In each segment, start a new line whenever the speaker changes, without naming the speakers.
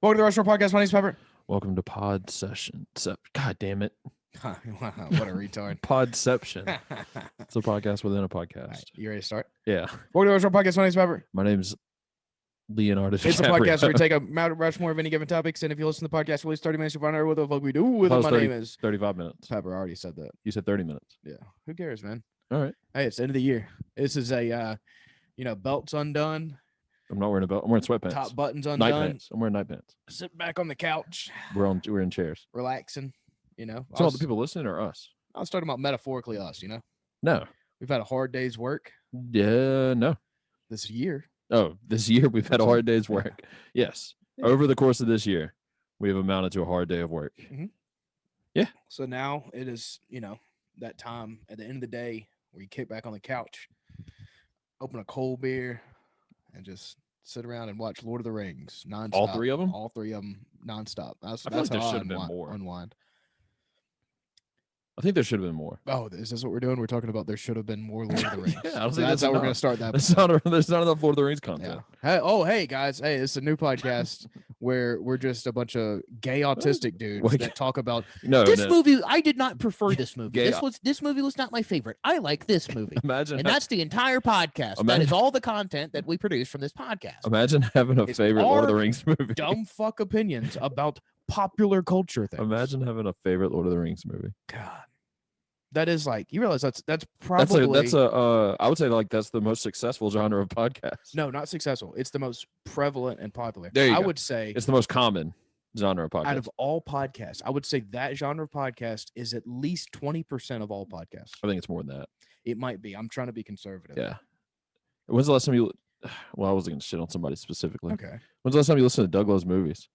Welcome to the RUSHMORE podcast. My name's Pepper.
Welcome to Pod Session. God damn it.
Wow, what a retard.
Podception. It's a podcast within a podcast.
Right, you ready to start?
Yeah.
Welcome to the RUSHMORE podcast. My name's Pepper.
My name's Leonardo DiCaprio.
It's a podcast where we take a Mount Rushmore of any given topics, and if you listen to the podcast for at least 30 minutes, you'll find out what the fuck we do with it. My name is
35 minutes.
Pepper. I already said that.
You said 30 minutes.
Yeah. Who cares, man?
All right.
Hey, it's the end of the year. This is a, belts undone.
I'm not wearing a belt. I'm wearing sweatpants.
Top buttons
Night
undone.
pants. I'm wearing night pants.
Sit back on the couch.
We're in chairs.
Relaxing,
So all the people listening or us?
I was talking about metaphorically us,
No.
We've had a hard day's work
Yeah, no.
this year.
Oh, this year we've had a hard day's work. Yes.
Yeah.
Over the course of this year, we have amounted to a hard day of work.
Mm-hmm.
Yeah.
So now it is, that time at the end of the day where you kick back on the couch, open a cold beer, and just sit around and watch Lord of the Rings nonstop.
All three of them?
All three of them nonstop. That's
I feel like there
how
should have been more.
Unwind.
I think there should have been more.
Oh, is this what we're doing? We're talking about there should have been more Lord of the Rings.
Yeah, I don't
So
think
that's how we're going to
enough.
start that.
There's not enough Lord of the Rings content.
Yeah. Hey guys. Hey, it's a new podcast where we're just a bunch of gay autistic dudes that talk about
this movie. I did not prefer this movie.
Gay-
This movie was not my favorite. I like this movie.
Imagine
And that's the entire podcast. That is all the content that we produce from this podcast.
Imagine having a
It's
favorite Lord of the
our
Rings movie.
dumb fuck opinions about popular culture things.
Imagine having a favorite Lord of the Rings movie.
God. That is like, you realize that's probably
I would say like that's the most successful genre of podcast.
no, not successful. It's the most prevalent and popular.
There you
I
go.
would say
It's the most common genre of podcast.
out of all podcasts, I would say that genre of podcast is at least 20% of all podcasts.
I think it's more than that.
It might be. I'm trying to be conservative.
Yeah. When's the last time you? Well, I wasn't gonna shit on somebody specifically.
Okay.
When's the last time you listened to Doug Lowe's movies?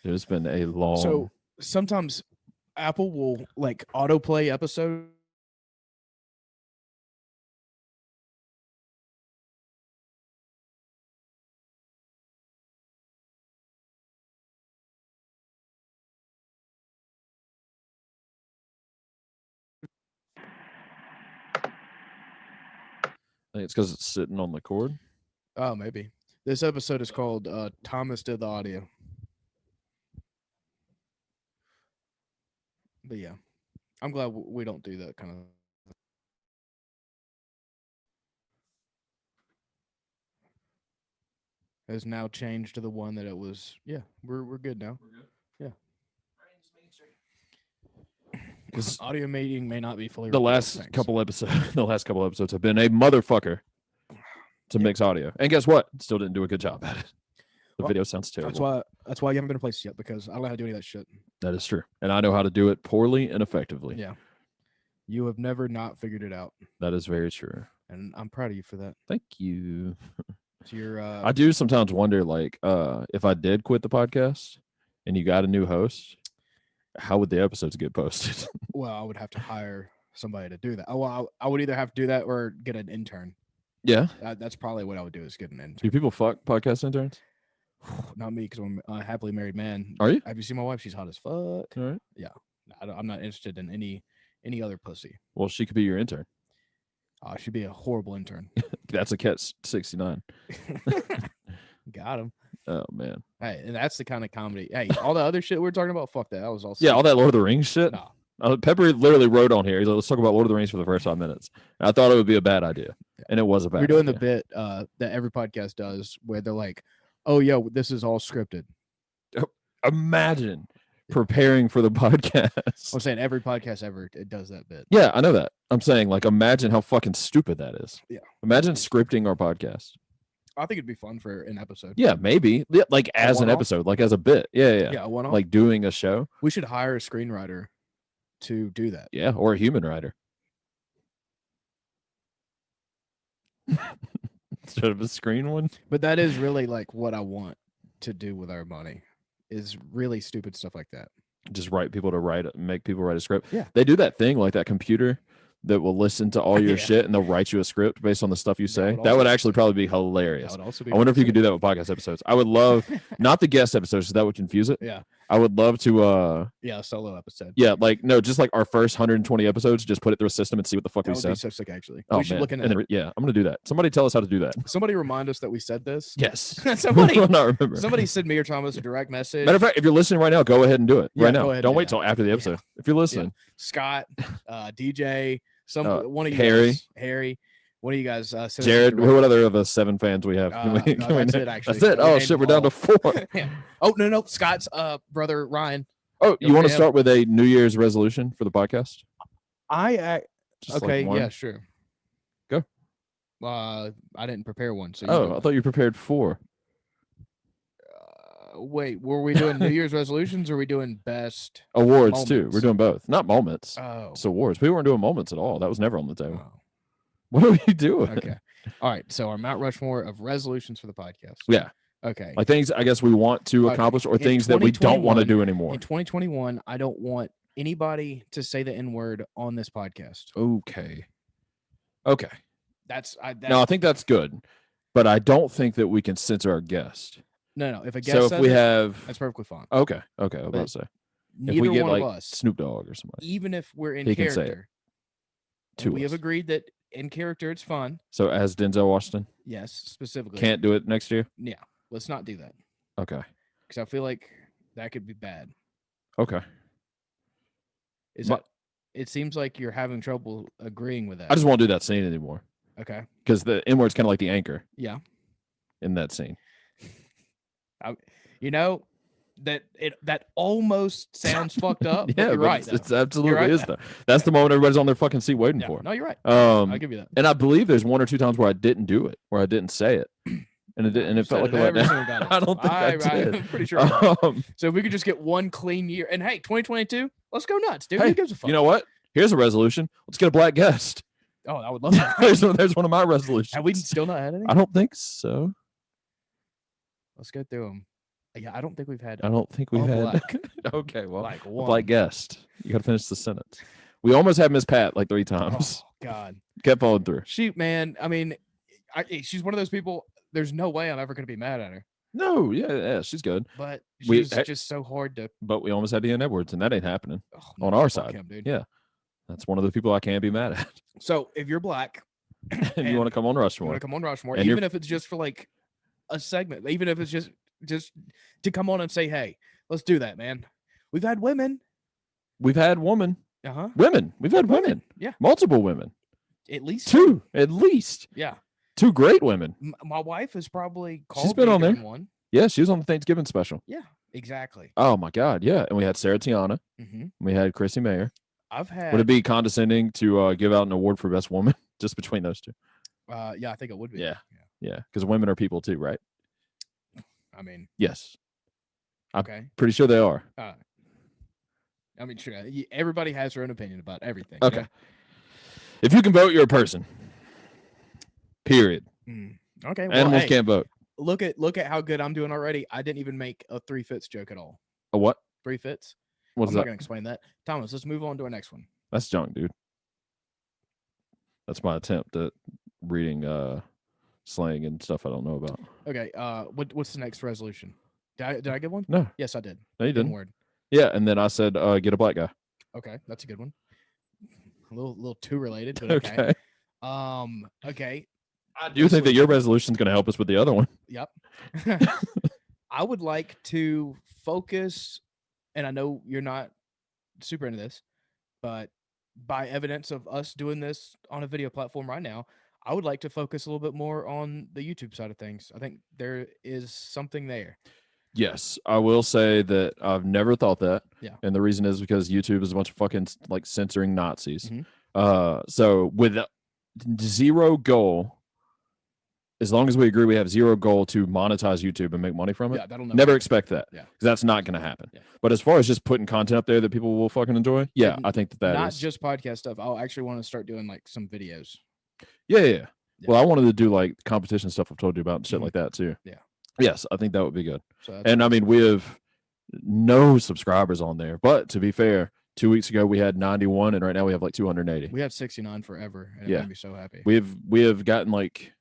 Dude, it's been a long.
So sometimes Apple will like autoplay episode.
I think it's because it's sitting on the cord.
Oh, maybe. This episode is called Thomas Did the Audio. But yeah, I'm glad we don't do that kind of. Has now changed to the one that it was. Yeah, we're good now.
Because
Audio meeting may not be fully.
the
recorded,
last
thanks.
couple episodes have been a motherfucker to mix audio. And guess what? Still didn't do a good job at it. The
Well,
video sounds terrible.
That's why you haven't been in place yet, because I don't know how to do any of that shit.
That is true. And I know how to do it poorly and effectively.
Yeah, you have never not figured it out,
That is very true.
and I'm proud of you for that.
Thank you.
So you're.
I do sometimes wonder, like, if I did quit the podcast and you got a new host, how would the episodes get posted?
Well, I would have to hire somebody to do that. Oh, well, I would either have to do that or get an intern.
Yeah.
That's probably what I would do, is get an intern.
Do people fuck podcast interns?
Not me, because I'm a happily married man.
Are you?
Have you seen my wife? She's hot as fuck.
All right.
I'm not interested in any other pussy.
Well, she could be your intern.
She'd be a horrible intern.
That's a Cat 69.
Got him.
Oh, man.
Hey, and that's the kind of comedy. Hey, all the other shit we're talking about, fuck that. That was all.
Yeah, all that Lord of the Rings shit.
No.
Pepper literally wrote on here. He's like, let's talk about Lord of the Rings for the first 5 minutes. And I thought it would be a bad idea. And it was a bad
We're doing
idea.
the bit that every podcast does, where they're like, "Oh yeah, this is all scripted."
Imagine preparing for the podcast.
I'm saying every podcast ever it does that bit.
Yeah, I know that. I'm saying, like, imagine how fucking stupid that is.
Yeah.
Imagine scripting our podcast.
I think it'd be fun for an episode.
Yeah, maybe. Yeah, like as an
one-off?
episode, like as a bit. Yeah.
Yeah, one off.
Like doing a show.
We should hire a screenwriter to do that.
Yeah, or a human writer. Instead of a screen one.
But that is really like what I want to do with our money, is really stupid stuff like that.
Just make people write a script.
Yeah.
They do that thing like that computer that will listen to all your
Yeah.
shit and they'll write you a script based on the stuff you say.
would
That would
also-
actually probably be hilarious.
That would also be.
I wonder if you could do that with podcast episodes. I would love not the guest episodes, because that would confuse it.
Yeah,
I would love to.
Yeah, a solo episode.
Yeah, like no, just like our first 120 episodes, just put it through a system and see what the fuck
That
we
would be
said.
so sick, actually.
Oh
We should
man,
look into
and
that.
then, yeah, I'm gonna do that. Somebody tell us how to do that.
Somebody remind us that we said this.
Yes.
Somebody,
I will not remember.
somebody send me or Thomas a direct message.
Matter of fact, if you're listening right now, go ahead and do it
Yeah,
right
go
now.
ahead and
Don't
do
wait
that.
till after the episode. If you're listening,
Scott, DJ, one of you
Harry.
guys, Harry, one of you guys, send us a
Jared,
direct-
what other of us 7 fans we have?
No, that's it, actually.
That's it.
We
Oh
named
shit,
them
we're down to
all.
4.
Yeah. Oh no, Scott's brother Ryan.
Oh, you
Go
want
for
to
him.
start with a New Year's resolution for the podcast? Just
Okay,
like one?
yeah, sure.
Go.
I didn't prepare one, so you
Oh,
go.
I thought you prepared 4.
Wait, were we doing New Year's resolutions or are we doing best
Awards too.
moments?
We're doing both. Not moments.
Oh.
It's awards. We weren't doing moments at all. That was never on the table.
Oh.
What are we doing?
Okay. All right. So our Mount Rushmore of resolutions for the podcast.
Yeah.
Okay.
Like things I guess we want to
Okay.
accomplish or
In
things that we don't want to
2021
do anymore.
In 2021, I don't want anybody to say the N-word on this podcast.
Okay. No, I think that's good. But I don't think that we can censor our guest.
no. If a guest
So if
says
we
it,
have
that's perfectly fine.
Okay. I was about
But
to say. If
Neither
we get
one
like
of us,
Snoop Dogg or somebody.
even if we're in
he can say it
character,
to
and we have
us.
agreed that in character it's fun.
So as Denzel Washington
Yes, specifically.
can't do it next year.
Yeah. Let's not do that
Okay.
because I feel like that could be bad.
Okay.
It seems like you're having trouble agreeing with that.
I just won't do that scene anymore
Okay.
because the N word's kind of like the anchor
Yeah.
in that scene.
You know that almost sounds fucked up. But
Yeah,
you're
but
right.
it's absolutely
right.
is though. That's the moment everybody's on their fucking seat waiting
Yeah.
for.
No, you're right. I'll give you that.
And I believe there's 1 or 2 times where I didn't do it, where I didn't say it, and it felt like a
Every
letdown.
single time.
I don't think I did.
I'm pretty sure. I did.
Um,
So if we could just get one clean year, and hey, 2022, let's go nuts, dude.
Hey,
Who gives a fuck?
you know what? Here's a resolution. Let's get a black guest.
Oh, I would love that.
there's one of my resolutions.
Have we still not had any?
I don't think so.
Let's go through them. Yeah, I don't think we've had.
I don't think we've
a
had.
black,
Okay, well,
like
a
one.
black guest. You got to finish the sentence. We almost had Miss Pat like 3 times.
Oh God,
Kept following through.
she man. I mean, she's one of those people. There's no way I'm ever going to be mad at her.
No, yeah, she's good.
But
We-
she's just so hard to.
But we almost had Ian Edwards, and that ain't happening
Oh,
on
no,
our
fuck
side.
him, dude.
Yeah, that's one of the people I can't be mad at.
So if you're black,
And you want to come on
you
Rushmore?
want to come on Rushmore,
And you're-
even if it's just for like a segment, even if it's just to come on and say, "Hey, let's do that, man." We've had women.
We've had women.
Women.
We've had women.
Yeah,
Multiple women.
at least
2, at least.
Yeah,
2 great women.
my wife has probably called.
been
me
on there.
during one.
Yeah, she was on the Thanksgiving special.
Yeah, exactly.
Oh my God, yeah. And we had Sarah Tiana.
Mm-hmm.
We had Chrissy Mayer.
I've had.
Would it be condescending to give out an award for best woman just between those 2?
Yeah, I think it would be.
Yeah. Yeah, because women are people too, right?
I mean,
Yes, I'm
okay.
pretty sure they are.
I mean, sure. Everybody has their own opinion about everything. you
Okay. If you can vote, you're a person. Period.
know? Okay. Well,
Animals
hey,
can't vote.
look at how good I'm doing already. I didn't even make a 3 fits joke at all.
A what?
3 fits.
What's
I'm not
that?
gonna explain that. Thomas, let's move on to our next one.
That's junk, dude. That's my attempt at reading slang and stuff I don't know about.
Okay. What's the next resolution? Did I get one?
No,
Yes, I did.
no, you didn't.
Word.
Yeah, and then I said, get a black guy.
Okay, that's a good one. A little too related, but okay. Okay.
I do think that your resolution is going to help us with the other one.
Yep. I would like to focus, and I know you're not super into this, but by evidence of us doing this on a video platform right now, I would like to focus a little bit more on the YouTube side of things. I think there is something there.
Yes, I will say that I've never thought that.
Yeah.
And the reason is because YouTube is a bunch of fucking like censoring Nazis.
Mhm.
So with zero goal, as long as we agree we have zero goal to monetize YouTube and make money from it,
Yeah, that'll
never expect that.
Yeah.
Because that's not going to happen.
Yeah.
But as far as just putting content up there that people will fucking enjoy, yeah,
And
I think that
Not
is.
just podcast stuff. I'll actually want to start doing like some videos.
Yeah. Well, I wanted to do like competition stuff I've told you about and shit
Mhm.
like that too.
Yeah.
Yes, I think that would be good.
So that's
And I mean, we have no subscribers on there. But to be fair, 2 weeks ago we had 91, and right now we have like 280.
we have 69 forever, and it
Yeah.
made me so happy.
We have gotten like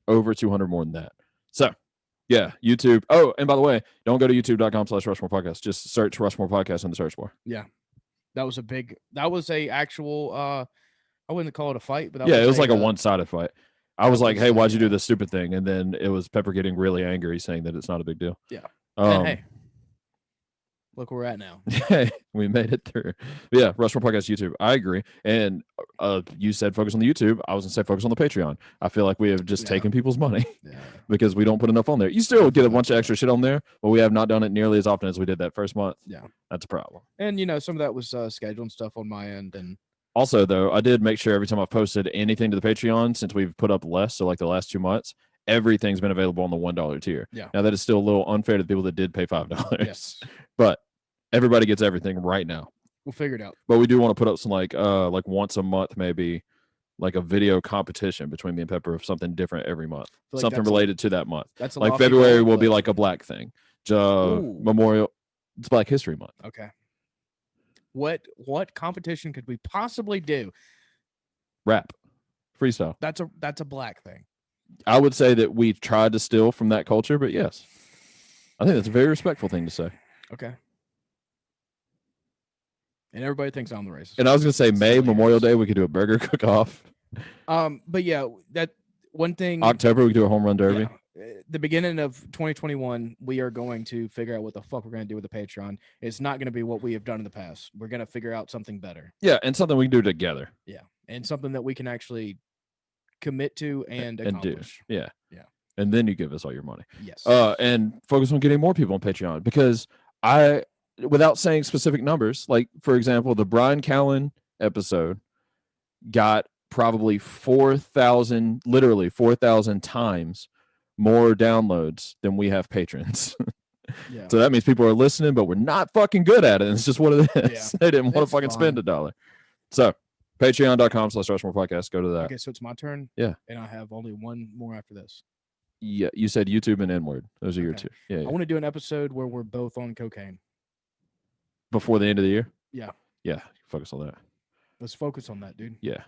over 200 more than that. So Yeah, YouTube. Oh, and by the way, don't go to youtube.com/Rushmore Podcast. Just search Rushmore Podcast in the search bar.
That was a actual I wouldn't call it a fight, but
it was like a one-sided fight. I was like, hey, why'd you do
yeah.
this stupid thing? And then it was Pepper getting really angry, saying that it's not a big deal.
Yeah. And hey, look where we're at now.
Hey, we made it through. But yeah, Rushmore Podcast YouTube. I agree. And you said focus on the YouTube. I was going to say focus on the Patreon. I feel like we have just taken people's money because we don't put enough on there. You still get a bunch of extra shit on there, but we have not done it nearly as often as we did that first month.
Yeah.
That's a problem.
And, some of that was scheduling stuff on my end. And
also, though, I did make sure every time I've posted anything to the Patreon, since we've put up less, so like the last 2 months, everything's been available on the $1 tier.
Yeah.
Now, that is still a little unfair to the people that did pay $5.
Yes.
But everybody gets everything right now.
We'll figure it out.
But we do want to put up some like once a month, maybe like a video competition between me and Pepper of something different every month,
like
something related to that month.
That's
like February will be like a black thing. Memorial, it's Black History Month.
Okay. What competition could we possibly do?
Rap, freestyle.
That's a black thing.
I would say that we tried to steal from that culture, but yes, I think that's a very respectful thing to say.
Okay. And everybody thinks I'm the racist.
And I was gonna say Memorial Day, we could do a burger cook-off.
But yeah, that one thing.
October, we could do a home run derby.
Yeah, the beginning of 2021, we are going to figure out what the fuck we're gonna do with the Patreon. It's not gonna be what we have done in the past. We're gonna figure out something better.
Yeah, and something we can do together.
Yeah, and something that we can actually commit to and accomplish.
Do. Yeah. And then you give us all your money.
Yes.
And focus on getting more people on Patreon, because without saying specific numbers, like for example, the Brian Callen episode got probably 4,000 times more downloads than we have patrons.
Yeah.
So that means people are listening, but we're not fucking good at it. It's just what it is. Yeah. They didn't want to fucking spend $1. So patreon.com/Rushmore Podcast. Go to that.
Okay, so it's my turn.
Yeah.
And I have only one more after this.
Yeah, you said YouTube and N-word. Those are your two. Yeah.
I want to do an episode where we're both on cocaine.
Before the end of the year?
Yeah.
Yeah. Focus on that.
Let's focus on that, dude.
Yeah.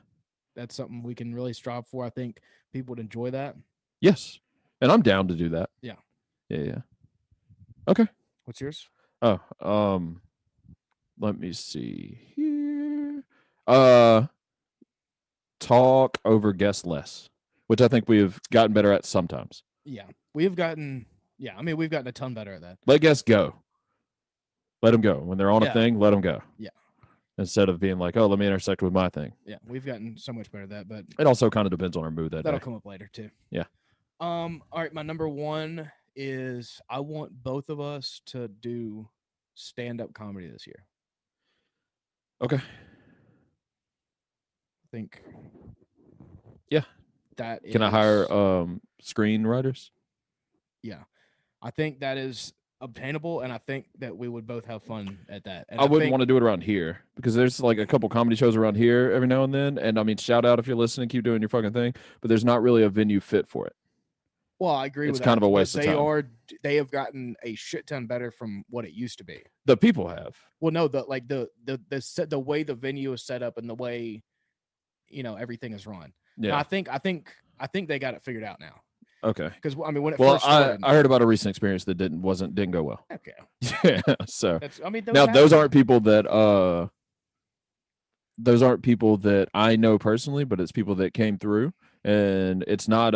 That's something we can really strive for. I think people would enjoy that.
Yes. And I'm down to do that.
Yeah.
Yeah. Okay.
What's yours?
Oh, let me see here. Talk over, guess less, which I think we've gotten better at sometimes.
Yeah. We've gotten a ton better at that.
Let guests go. Let them go. When they're on a thing, let them go.
Yeah.
Instead of being like, oh, let me intersect with my thing.
Yeah. We've gotten so much better at that, but
it also kind of depends on our mood
that'll come up later too.
Yeah.
All right. My number one is I want both of us to do stand-up comedy this year.
Okay.
I think.
Yeah. Can I hire screenwriters?
Yeah. I think that is obtainable, and I think that we would both have fun at that. And
I wouldn't want to do it around here because there's like a couple comedy shows around here every now and then. And I mean, shout out if you're listening, keep doing your fucking thing. But there's not really a venue fit for it.
Well, I agree with that.
It's kind of a waste of time.
They have gotten a shit ton better from what it used to be.
The people have.
Well, no, the way the venue is set up and the way, everything is run.
Yeah.
And I think they got it figured out now.
Okay.
Because when it first started,
I heard about a recent experience that didn't go well.
Okay.
Yeah. So
those
aren't people that I know personally, but it's people that came through, and it's not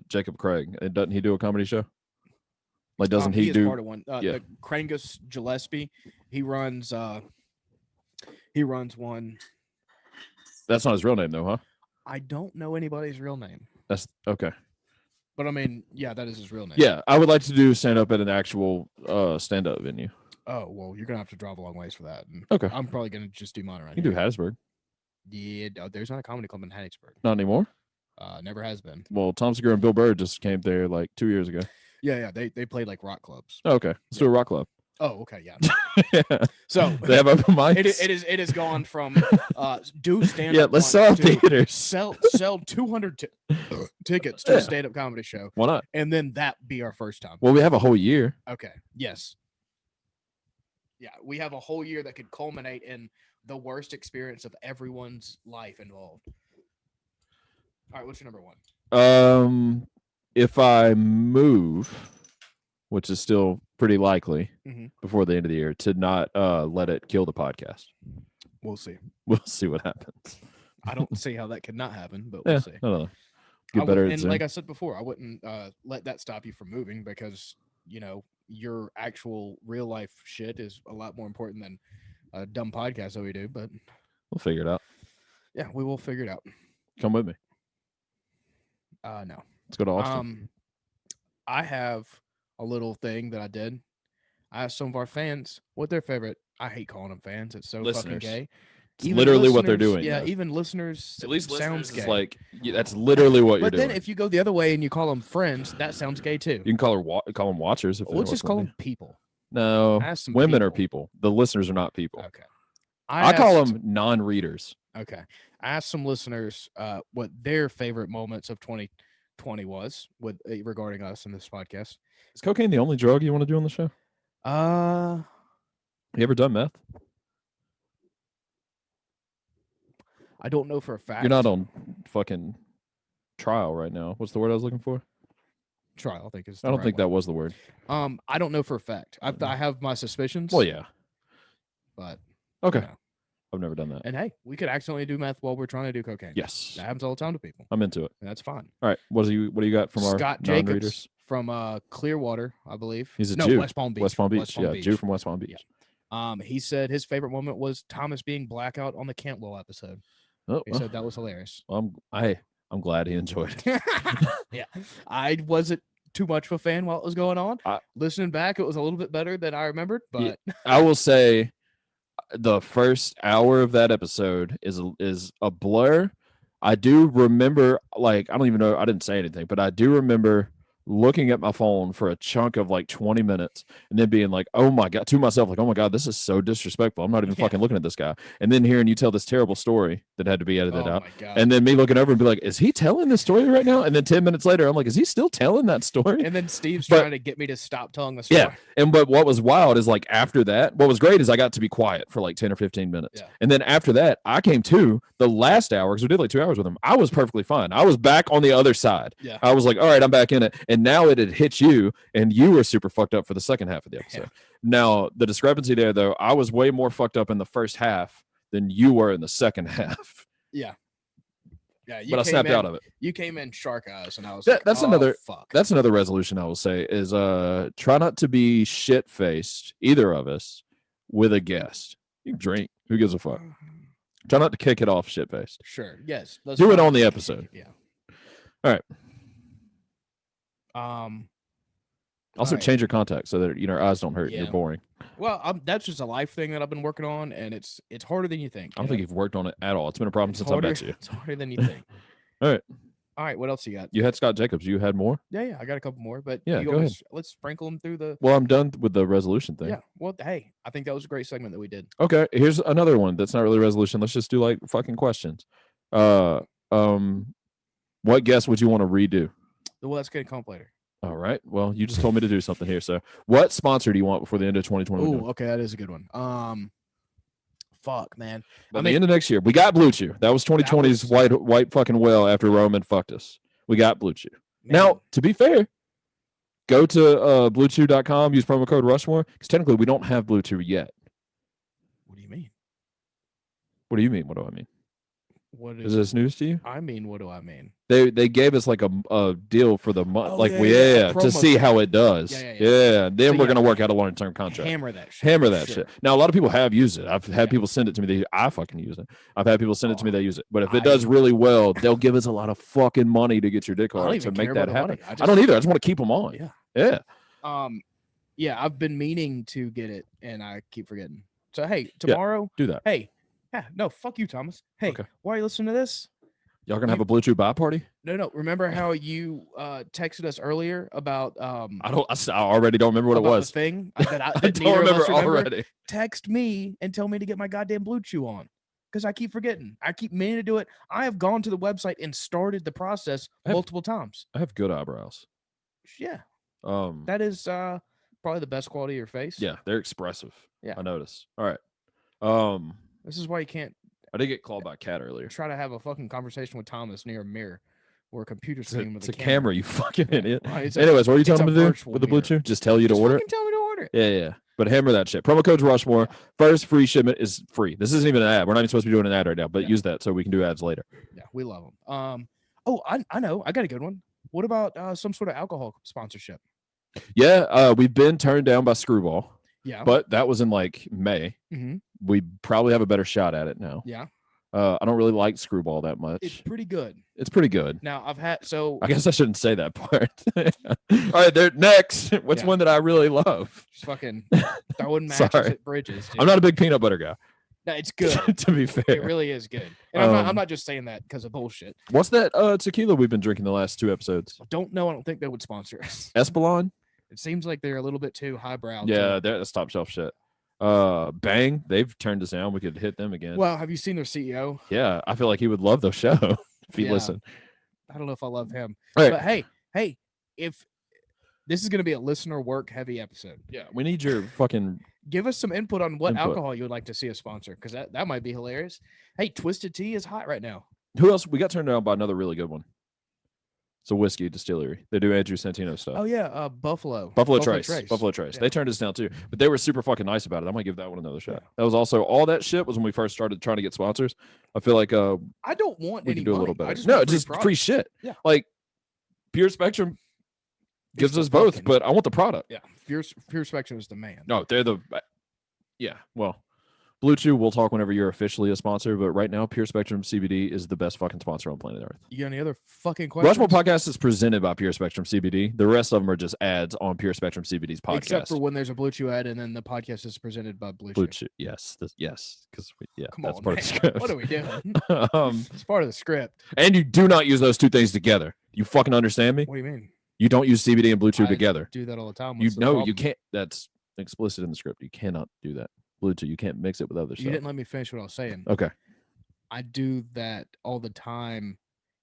Jacob Craig. Doesn't he do a comedy show? Like, doesn't he do
part of one? The Crangus Gillespie. He runs one.
That's not his real name though, huh?
I don't know anybody's real name.
That's okay.
But I mean, yeah, that is his real name.
Yeah, I would like to do stand up at an actual stand up venue.
Oh, well, you're gonna have to drive a long ways for that. And
okay.
I'm probably gonna just do mine around
here. You do Hattiesburg.
Yeah, there's not a comedy club in Hattiesburg.
Not anymore?
Never has been.
Well, Tom Segura and Bill Burr just came there like 2 years ago.
Yeah, they played like rock clubs.
Oh, okay. Let's do a rock club.
Oh, okay, yeah.
Yeah.
So
they have open mics.
It has gone from do stand up.
Yeah, let's sell theaters.
Sell 200 tickets to a stand up comedy show.
Why not?
And then that be our first time.
Well, we have a whole year.
Okay. Yes. Yeah, we have a whole year that could culminate in the worst experience of everyone's life involved. All right, what's your number one?
If I move, which is still pretty likely
Mhm.
before the end of the year, to not let it kill the podcast.
We'll see.
We'll see what happens.
I don't see how that could not happen, but
Yeah,
we'll see.
no. Get better at
and
Zoom.
like I said before, I wouldn't let that stop you from moving because your actual real life shit is a lot more important than a dumb podcast that we do. But
We'll figure it out.
yeah, we will figure it out.
Come with me.
No.
Let's go to Austin.
I have a little thing that I did. I asked some of our fans what their favorite. I hate calling them fans. It's so fucking gay.
It's literally what they're
listeners-
doing.
Yeah,
though.
even listeners.
At least
sounds
listeners
gay.
is like that's literally what you're
But then
doing.
if you go the other way and you call them friends, that sounds gay too.
You can call them watchers. If
Let's just call
them.
them people.
No,
Ask some
women are
people.
people. The listeners are not people.
Okay.
I call them non-readers.
Okay. I asked some listeners what their favorite moments of 2020 was with regarding us in this podcast.
Is cocaine the only drug you want to do on the show? You ever done meth?
I don't know for a fact.
You're not on fucking trial right now. What's the word I was looking for?
Trial, I think is.
I don't think that was the word.
I don't know for a fact. I have my suspicions.
Well, yeah.
But
Okay.
you know.
I've never done that.
And hey, we could accidentally do meth while we're trying to do cocaine.
Yes.
That happens all the time to people.
I'm into it.
And that's fine.
All right. What do you got from our
Scott
non-readers?
Jacobs from Clearwater, I believe.
He's a Jew.
West Palm Beach.
West Palm Beach. Jew from West Palm Beach.
Yeah. He said his favorite moment was Thomas being blackout on the Cantwell episode.
Oh,
He said that was hilarious.
I'm glad he enjoyed it.
Yeah. I wasn't too much of a fan while it was going on. Listening back, it was a little bit better than I remembered, but
I will say the first hour of that episode is a blur. I do remember, like, I don't even know, I didn't say anything, but I do remember looking at my phone for a chunk of like 20 minutes and then being like, oh my God, to myself, like, oh my God, this is so disrespectful. I'm not even fucking looking at this guy. And then hearing you tell this terrible story that had to be edited out. And then me looking over and be like, is he telling this story right now? And then 10 minutes later, I'm like, is he still telling that story?
And then Steve's trying to get me to stop telling the story.
Yeah. But what was wild is like after that, what was great is I got to be quiet for like 10 or 15 minutes.
Yeah.
And then after that, I came to the last hour because we did like 2 hours with him. I was perfectly fine. I was back on the other side.
Yeah.
I was like, all right, I'm back in it. And now it had hit you and you were super fucked up for the second half of the episode. Yeah. Now, the discrepancy there, though, I was way more fucked up in the first half than you were in the second half.
Yeah. Yeah,
but I snapped out of it.
You came in shark eyes, and I was
that's another resolution I will say is try not to be shit faced, either of us, with a guest. You can drink. Who gives a fuck? Try not to kick it off shit faced.
Sure. Yes.
Do it on the episode.
Yeah.
All right. Also,
right.
change your contact so that our eyes don't hurt.
Yeah.
You're boring.
Well, that's just a life thing that I've been working on, and it's harder than you think.
I don't think you've worked on it at all. It's been a problem since I met you.
It's harder than you think.
All
right. What else you got?
You had Scott Jacobs. You had more?
Yeah. I got a couple more, but
yeah, go ahead.
Let's sprinkle them through the.
Well, I'm done with the resolution thing.
Yeah. Well, hey, I think that was a great segment that we did.
Okay. Here's another one that's not really a resolution. Let's just do like fucking questions. What guess would you want to redo?
Well, that's going to come up later.
All right. Well, you just told me to do something here. So, what sponsor do you want before the end of 2020?
Oh, okay, that is a good one. Fuck, man.
By the end of next year, we got Blue Chew. That was 2020's white fucking whale after Roman fucked us. We got Blue Chew. Man. Now, to be fair, go to bluechew.com, use promo code RUSHMORE, because technically we don't have Blue Chew yet.
What do you mean?
What do you mean? What do I mean?
What
is this news to you?
I mean, what do I mean?
They gave us like a deal for the month, to see how it does. Yeah. Then we're gonna work out a long-term contract.
Hammer that shit.
Shit. Now a lot of people have used it. I've had people send it to me. I fucking use it. I've had people send it to me. They use it. But if it does really well, they'll give us a lot of fucking money to get your dick hard to make that happen. I don't either. I just want to keep them on.
Yeah. Yeah. I've been meaning to get it, and I keep forgetting. So hey, tomorrow,
do that.
Hey. Yeah, no, fuck you, Thomas. Hey, why are you listening to this?
Y'all gonna have a Blue Chew buy party?
No. Remember how you texted us earlier about
I already don't remember what it was.
The thing that I
don't remember already.
Text me and tell me to get my goddamn Blue Chew on, because I keep forgetting. I keep meaning to do it. I have gone to the website and started the process multiple times.
I have good eyebrows.
Yeah. That is probably the best quality of your face.
Yeah, they're expressive.
Yeah,
I noticed. All right.
This is why you can't.
I did get called by a cat earlier.
Try to have a fucking conversation with Thomas near a mirror. or a computer screen with
it's a camera, you fucking idiot.
Well,
Anyways, what are you telling me to do
virtual
with the
mirror.
Bluetooth? Just tell you to
Just
order it?
fucking tell me to order it.
Yeah. But hammer that shit. Promo code Rushmore. First free shipment is free. This isn't even an ad. We're not even supposed to be doing an ad right now, but use that so we can do ads later.
Yeah, we love them. Oh, I know. I got a good one. What about some sort of alcohol sponsorship?
Yeah, we've been turned down by Screwball.
Yeah.
But that was in like May.
Mm-hmm.
We probably have a better shot at it now.
Yeah.
I don't really like Screwball that much.
It's pretty good.
It's pretty good.
Now I
guess I shouldn't say that part. All right, there next. What's one that I really love?
Just fucking throwing matches at bridges. Dude.
I'm not a big peanut butter guy.
No, it's good.
To be fair,
it really is good. And I'm not just saying that because of bullshit.
What's that tequila we've been drinking the last 2 episodes?
I don't know. I don't think they would sponsor us.
Espolon?
It seems like they're a little bit too highbrow.
Yeah, that's top shelf shit. Bang, they've turned us down. We could hit them again.
Well, have you seen their CEO?
Yeah, I feel like he would love the show if he listened.
I don't know if I love him.
Right.
But hey, if this is going to be a listener work heavy episode.
Yeah, we need your fucking
give us some input on what alcohol you would like to see a sponsor, because that might be hilarious. Hey, Twisted Tea is hot right now.
Who else? We got turned down by another really good one. It's a whiskey distillery. They do Andrew Santino stuff.
Oh yeah, Buffalo
Trace. Buffalo Trace. Yeah. They turned us down too, but they were super fucking nice about it. I might give that one another shot. Yeah. That was also all that shit was when we first started trying to get sponsors. I feel like
I don't want
we
any
can do
money.
a little better.
It's
just free shit.
Yeah,
like Pure Spectrum gives us both, but I want the product.
Yeah, Pure Spectrum is the man.
No, they're the well. Blue Chew, we'll talk whenever you're officially a sponsor, but right now, Pure Spectrum CBD is the best fucking sponsor on planet Earth.
You got any other fucking questions?
Rushmore Podcast is presented by Pure Spectrum CBD. The rest of them are just ads on Pure Spectrum CBD's podcast.
Except for when there's a Blue Chew ad and then the podcast is presented by Blue Chew.
Yes, yes, because
that's
part of the script.
What are we doing? It's part of the script.
And you do not use those two things together. You fucking understand me?
What do you mean?
You don't use CBD and Blue Chew together.
Do that all the time.
You can't. That's explicit in the script. You cannot do that. Blue Chew, you can't mix it with other stuff.
You didn't let me finish what I was saying.
Okay.
I do that all the time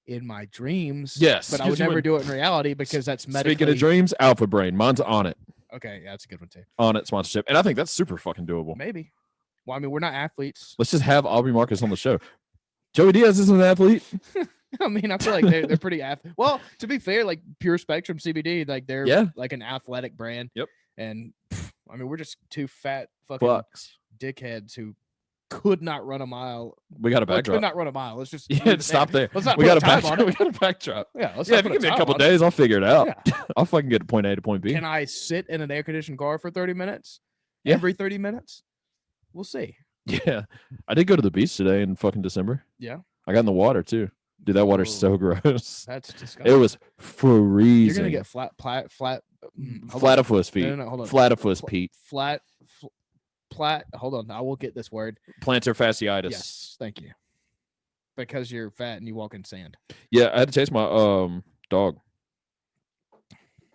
in my dreams.
Yes.
But I would never do it in reality because that's medically.
Speaking of dreams, Alpha Brain. Mine's on it.
Okay, yeah, that's a good one too.
On it sponsorship. And I think that's super fucking doable.
Maybe. Well, I mean, we're not athletes.
Let's just have Aubrey Marcus on the show. Joey Diaz isn't an athlete.
I mean, I feel like they're pretty well, to be fair, like Pure Spectrum CBD, like they're like an athletic brand.
Yep.
And I mean, we're just two fat fucking dickheads who could not run a mile.
We got a backdrop.
Could not run a mile. Let's just
stop there.
Let's not
we got a
backdrop.
We got a backdrop.
Yeah.
If you give me a couple days, I'll figure it out. Yeah. I'll fucking get to point A to point B.
Can I sit in an air conditioned car for 30 minutes?
Yeah.
Every 30 minutes? We'll see.
Yeah. I did go to the beach today in fucking December.
Yeah.
I got in the water too. Dude, that water's so gross.
That's disgusting.
It was freezing.
You're gonna get
flatifus feet.
No, hold on.
Flatifus Pete.
Hold on. I will get this word.
Plantar fasciitis.
Yes, thank you. Because you're fat and you walk in sand.
Yeah, I had to chase my dog.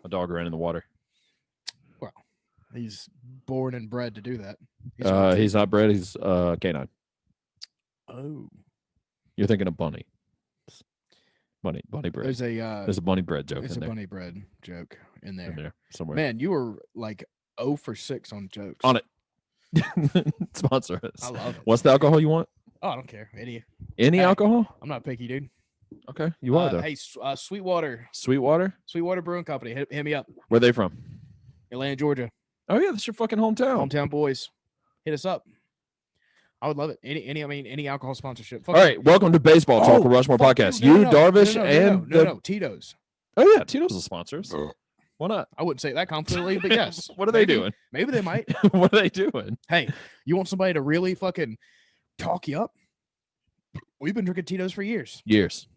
My dog ran in the water.
Well, he's born and bred to do that.
He's not bred. He's canine.
Oh.
You're thinking of bunny. Bunny bread.
There's
a bunny bread joke.
There's
in
a
there.
bunny bread joke in there
somewhere.
Man, you were like 0 for 6 on jokes.
On it. Sponsor us.
I love it.
What's the alcohol you want?
Oh, I don't care.
Any alcohol?
I'm not picky, dude.
Okay, you are though.
Hey, Sweetwater.
Sweetwater
Brewing Company. Hit me up.
Where are they from?
Atlanta, Georgia.
Oh yeah, that's your fucking hometown.
Hometown boys. Hit us up. I would love it. Any alcohol sponsorship.
All right, welcome to Baseball Talk with Rushmore Podcast. Darvish, and
Tito's.
Oh yeah, Tito's the sponsors. Why not?
I wouldn't say that confidently, but yes.
What are they doing?
Maybe they might.
What are they doing?
Hey, you want somebody to really fucking talk you up? We've been drinking Tito's for years.
Years.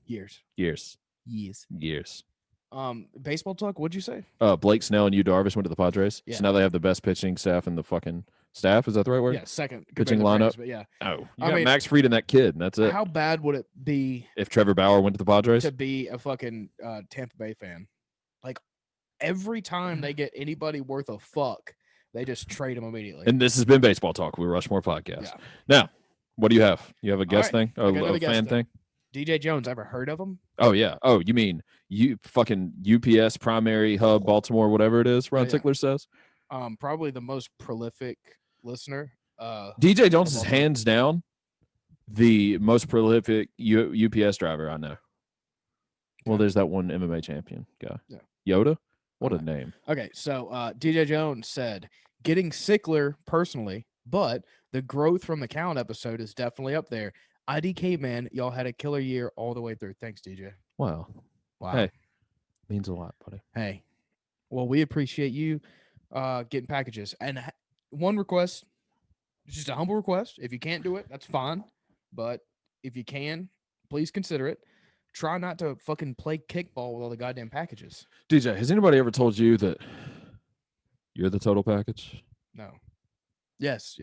Baseball Talk. What'd you say?
Blake Snell and Darvish went to the Padres. Yeah. So now they have the best pitching staff in the fucking staff. Is that the right word?
Yeah, second
pitching lineup.
But yeah.
Oh, you got Max Fried and that kid, and that's it.
How bad would it be
if Trevor Bauer went to the Padres?
To be a fucking Tampa Bay fan. Like every time they get anybody worth a fuck, they just trade them immediately.
And this has been Baseball Talk with Rushmore Podcast. Yeah. Now, what do you have? You have a guest thing? A fan thing?
DJ Jones, ever heard of him?
Oh yeah. Oh, you mean fucking UPS primary hub Baltimore, whatever it is, Ron Tickler says?
Probably the most prolific listener.
DJ Jones is hands down the most prolific UPS driver I know. Well,
Okay.
there's that one MMA champion guy.
Yeah.
Yoda? What a
Okay.
name.
Okay, so DJ Jones said, getting sickler personally, but the growth from the Count episode is definitely up there. IDK, man, y'all had a killer year all the way through. Thanks, DJ.
Wow.
Wow.
Hey, means a lot, buddy.
Hey. Well, we appreciate you getting packages. And one request, just a humble request. If you can't do it, that's fine. But if you can, please consider it. Try not to fucking play kickball with all the goddamn packages.
DJ, has anybody ever told you that you're the total package?
No. Yes.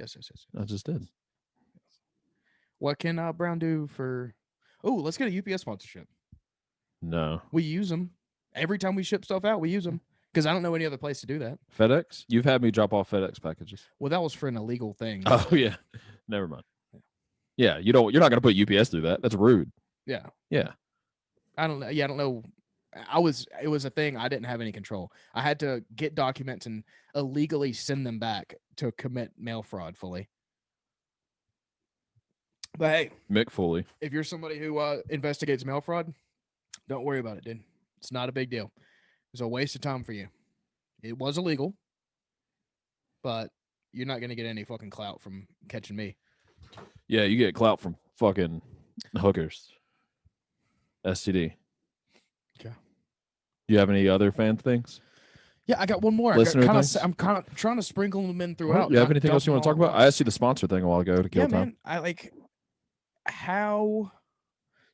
I just did.
What can Brown do for? Oh, let's get a UPS sponsorship.
No.
We use them every time we ship stuff out. We use them because I don't know any other place to do that.
FedEx? You've had me drop off FedEx packages.
Well, that was for an illegal thing.
Oh yeah. Never mind. Yeah, you're not gonna put UPS through that. That's rude.
Yeah.
Yeah.
I don't know. Yeah, I don't know. It was a thing. I didn't have any control. I had to get documents and illegally send them back to commit mail fraud fully. But hey,
Mick Foley.
if you're somebody who investigates mail fraud, don't worry about it, dude. It's not a big deal. It's a waste of time for you. It was illegal, but you're not going to get any fucking clout from catching me.
Yeah, you get clout from fucking hookers. STD.
Okay.
You have any other fan things?
Yeah, I got one more.
Listener things?
I'm kind of trying to sprinkle them in throughout.
You have anything else you want to talk about? I asked you the sponsor thing a while ago to kill
Yeah,
time.
man. I like how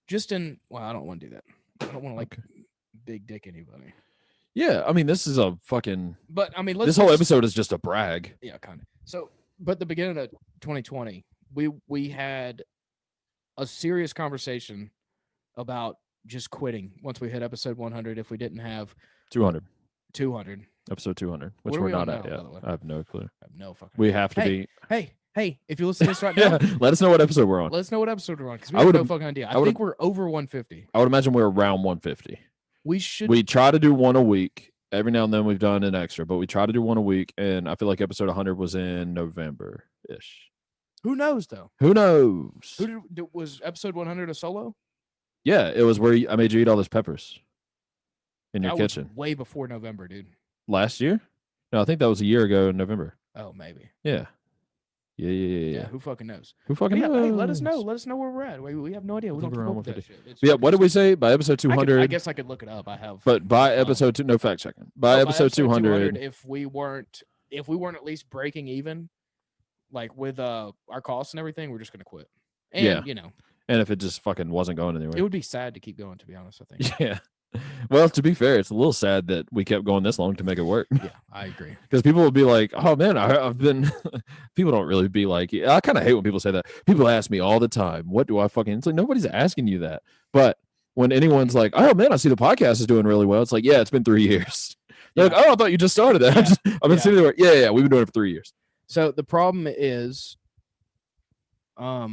just in. Well, I don't want to do that. I don't want to like big dick anybody.
Yeah, I mean, this is a fucking.
But I mean,
this whole episode is just a brag.
Yeah, kind of. So, but the beginning of 2020, we had a serious conversation about just quitting once we hit episode 100. If we didn't have
200.
Episode
200, which
What are
we're
we
not
on
at
now,
yet.
by the way?
I have no clue.
I have no fucking.
We have to be.
Hey! If you listen to this right now,
Yeah, let us know what episode we're on.
let us know what episode we're on because we
I
have no
would've-
fucking idea.
I
I
would've-
think we're over 150.
I would imagine we're around 150.
We should.
We try to do one a week. Every now and then we've done an extra, but we try to do one a week. And I feel like episode 100 was in November ish.
Who knows though?
Who knows?
Was episode 100 a solo?
Yeah, it was where I made you eat all those peppers in your
That
kitchen
was way before November, dude.
last year. No, I think that was a year ago in November.
Oh, maybe.
Yeah.
Yeah. Who fucking knows?
Who fucking
But yeah,
knows?
hey, let us know. Let us know where we're at. We have no idea. We
I
don't
think we're
keep
around
up with that
150.
shit. It's
Yeah,
fucking
what did we say? By episode 200?
I guess I could look it up. I have.
But by
Oh.
episode no fact checking. By episode 200,
if we weren't at least breaking even, like with our costs and everything, we're just gonna quit. And
Yeah.
you know,
and if it just fucking wasn't going anywhere.
it would be sad to keep going. To be honest, I think.
Yeah. Well, to be fair, it's a little sad that we kept going this long to make it work.
Yeah, I agree.
Because people will be like, "Oh man, I've been." People don't really be like. I kind of hate when people say that. People ask me all the time, "What do I fucking?" It's like nobody's asking you that. But when anyone's like, "Oh man, I see the podcast is doing really well," it's like, "Yeah, it's been 3 years." They're like, "Oh, I thought you just started that." I've been sitting there. Yeah, we've been doing it for 3 years.
So the problem is, yeah,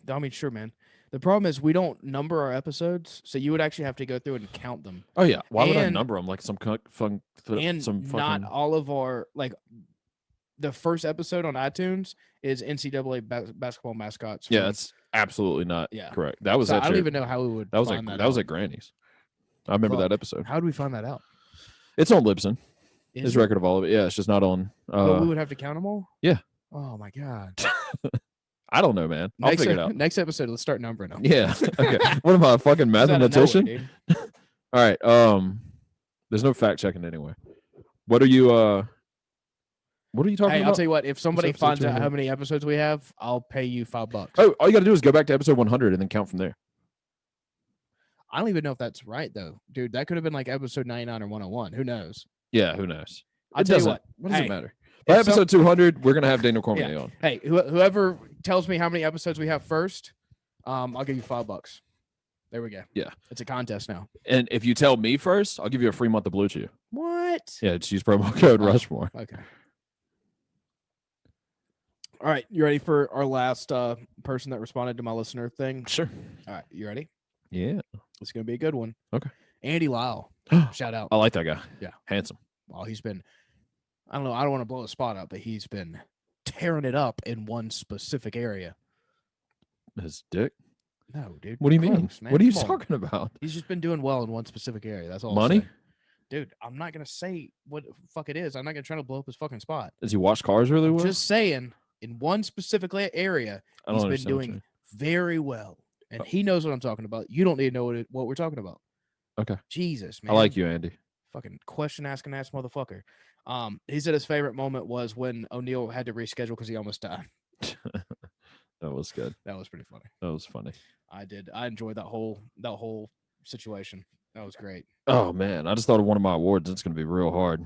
I mean, sure, man. The problem is we don't number our episodes, so you would actually have to go through and count them.
Oh yeah, why would I
And-
number them like some fun?
And
some
not
fucking.
all of our like the first episode on iTunes is NCAA basketball mascots.
Yeah,
from-
that's absolutely not
Yeah.
correct. That was
so I
at
don't
your-
even know how we would.
that was
find
at
that
that was
out.
at Granny's. I remember
Fuck.
that episode.
How do we find that out?
It's on Libsyn.
Is
His
it?
record of all of it. Yeah, it's just not on.
But we would have to count them all.
yeah.
Oh my god.
I don't know, man. I'll figure it out.
Next episode, let's start numbering them.
Yeah. Okay. What am I, a fucking
It's out of nowhere,
mathematician?
dude.
All right. There's no fact checking anyway. What are you talking
Hey,
about?
I'll tell you what. If somebody
episode
finds out
200?
how many episodes we have, I'll pay you $5.
Oh, all you got to do is go back to episode 100 and then count from there.
I don't even know if that's right though, dude. That could have been like episode 99 or 101. Who knows?
Yeah, who knows?
I'll
It
tell you
doesn't.
what.
What does
Hey,
it matter? By
if some-
episode 200, we're gonna have Daniel Cormier on.
Hey, whoever tells me how many episodes we have first, I'll give you $5. There we go.
Yeah.
It's a contest now.
And if you tell me first, I'll give you a free month of Blue Chew.
What?
Yeah, just use promo code
Oh.
Rushmore.
Okay. All right, you ready for our last person that responded to my listener thing?
Sure.
All right, you ready?
Yeah.
It's gonna be a good one.
Okay.
Andy Lyle, shout out.
I like that guy.
Yeah.
Handsome.
Well, he's been. I don't know. I don't want to blow a spot up, but he's been tearing it up in one specific area.
His dick.
No, dude.
What do you mean?
Close, man.
What are you
Come on.
talking about?
He's just been doing well in one specific area. That's all.
Money?
Dude, I'm not gonna say what the fuck it is. I'm not gonna try to blow up his fucking spot.
Does he wash cars really well?
Just saying, in one specific area,
I don't
he's been
understand what
doing very well, and he knows what I'm talking about. You don't need to know what we're talking about.
Okay.
Jesus, man.
I like you, Andy.
Fucking question asking ass motherfucker. He said his favorite moment was when O'Neal had to reschedule because he almost died.
That was good.
That was pretty funny.
That was funny.
I enjoyed that whole situation. That was great.
Oh man, I just thought of one of my awards. It's gonna be real hard.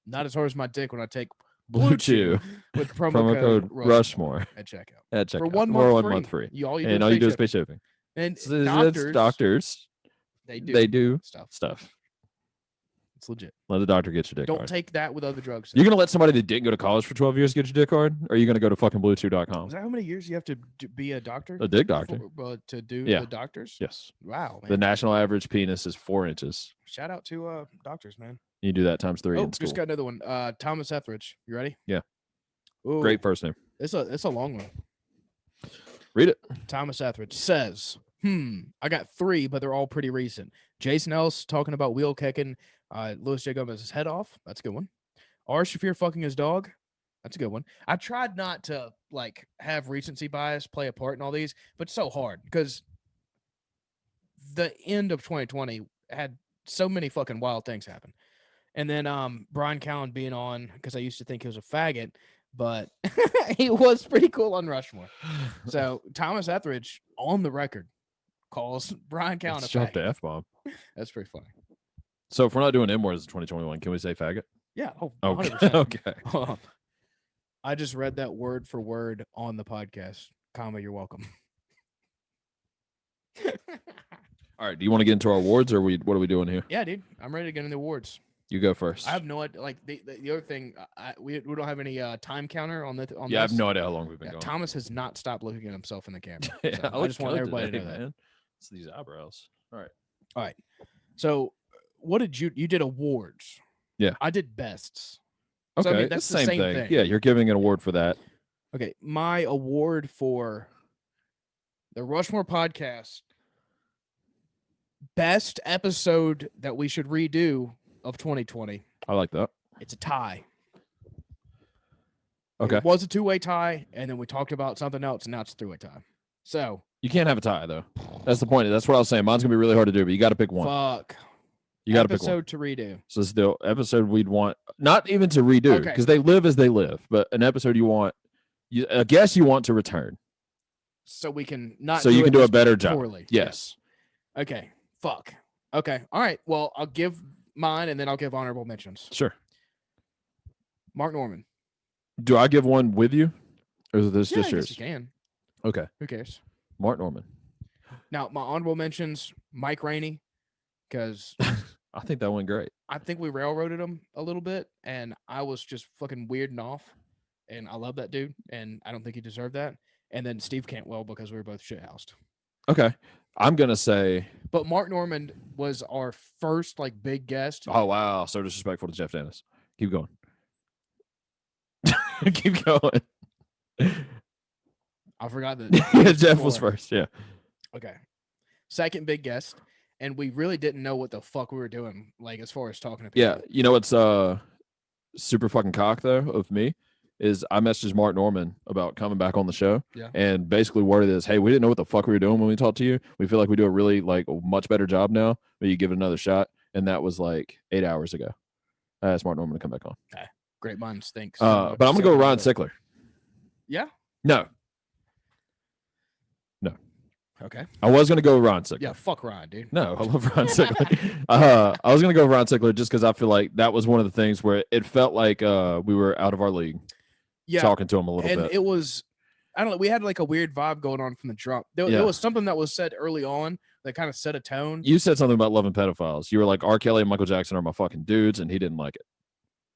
Not as hard as my dick when I take
Blue Chew
with promo code
Rushmore
at checkout.
At checkout.
For 1 month free. All you do is pay
shipping.
And
It's doctors.
They do
stuff.
It's legit.
Let the doctor get your dick
Don't
hard.
take that with other drugs.
You're going to let somebody that didn't go to college for 12 years get your dick hard? Or are you going to go to fucking bluechew.com?
Is that how many years you have to be a doctor?
A dick doctor.
To do the doctors?
Yes.
Wow, man.
The national average penis is 4 inches.
Shout out to doctors, man.
You do that times 3 in school.
Just got another one. Thomas Etheridge. You ready?
Yeah.
Ooh,
great first name.
It's a long one.
Read it.
Thomas Etheridge says, I got 3, but they're all pretty recent. Jason Ellis talking about wheel kicking Louis J. Gomez's head off. That's a good one. R. Shafir fucking his dog. That's a good one. I tried not to have recency bias play a part in all these, but it's so hard because the end of 2020 had so many fucking wild things happen. And then Brian Callen being on, because I used to think he was a faggot, but he was pretty cool on Rushmore. So Thomas Etheridge on the record calls Brian Callen a
dropped
faggot.
the F-bomb.
That's pretty funny.
So if we're not doing M-words in 2021, can we say faggot?
Yeah. Oh,
okay.
100%.
Okay.
I just read that word for word on the podcast. Comma, you're welcome.
All right. Do you want to get into our awards, or what are we doing here?
Yeah, dude. I'm ready to get into the awards.
You go first.
I have no idea. The other thing, we don't have any time counter on this.
I have no idea how long we've been going.
Thomas has not stopped looking at himself in the camera.
Yeah,
So I just want everybody to know that.
Man. It's these eyebrows. All
right. So what did you did awards?
Yeah.
I did bests.
Okay.
So, I mean, that's the same thing.
Yeah, you're giving an award for that.
Okay. My award for the Rushmore podcast best episode that we should redo of 2020.
I like that.
It's a tie.
Okay.
It was a 2-way tie, and then we talked about something else, and now it's a 3-way tie. So
you can't have a tie though. That's the point. That's what I was saying. Mine's gonna be really hard to do, but you got to pick one.
Fuck.
You got to pick one.
Episode to redo.
So this is the episode we'd want, not even to redo, because they live as they live, but an episode you want, a guest you want to return.
So we can not.
So you can do a better job.
Poorly.
Yes.
Okay. Fuck. Okay. All right. Well, I'll give mine, and then I'll give honorable mentions.
Sure.
Mark Norman.
Do I give one with you, or is this just yours?
You can.
Okay.
Who cares?
Mark Norman.
Now, my honorable mentions: Mike Rainey, because
I think that went great.
I think we railroaded him a little bit, and I was just fucking weirding off, and I love that dude, and I don't think he deserved that. And then Steve Cantwell, because we were both shithoused.
Okay. I'm gonna say,
but Mark Norman was our first big guest.
Oh wow, so disrespectful to Jeff Dennis. Keep going. Keep going.
I forgot that.
Yeah, Jeff was first. Yeah.
Okay. Second big guest, and we really didn't know what the fuck we were doing, as far as talking to people.
Yeah, you know what's super fucking cock though of me is I messaged Mark Norman about coming back on the show.
Yeah.
And basically worded is, hey, we didn't know what the fuck we were doing when we talked to you. We feel like we do a really a much better job now, but you give it another shot. And that was 8 hours ago. I asked Mark Norman to come back on.
Okay. Great minds think.
But I'm gonna go Ryan Sickler.
Yeah?
No.
Okay.
I was gonna go Ron Sickler.
Yeah, fuck Ryan, dude.
No, I love Ron Sickler. I was gonna go Ron Sickler just because I feel like that was one of the things where it felt like we were out of our league.
Yeah,
talking to him a little bit.
And it was, I don't know, we had a weird vibe going on from the drop. There was something that was said early on that kind of set a tone.
You said something about loving pedophiles. You were like, R. Kelly and Michael Jackson are my fucking dudes, and he didn't like it.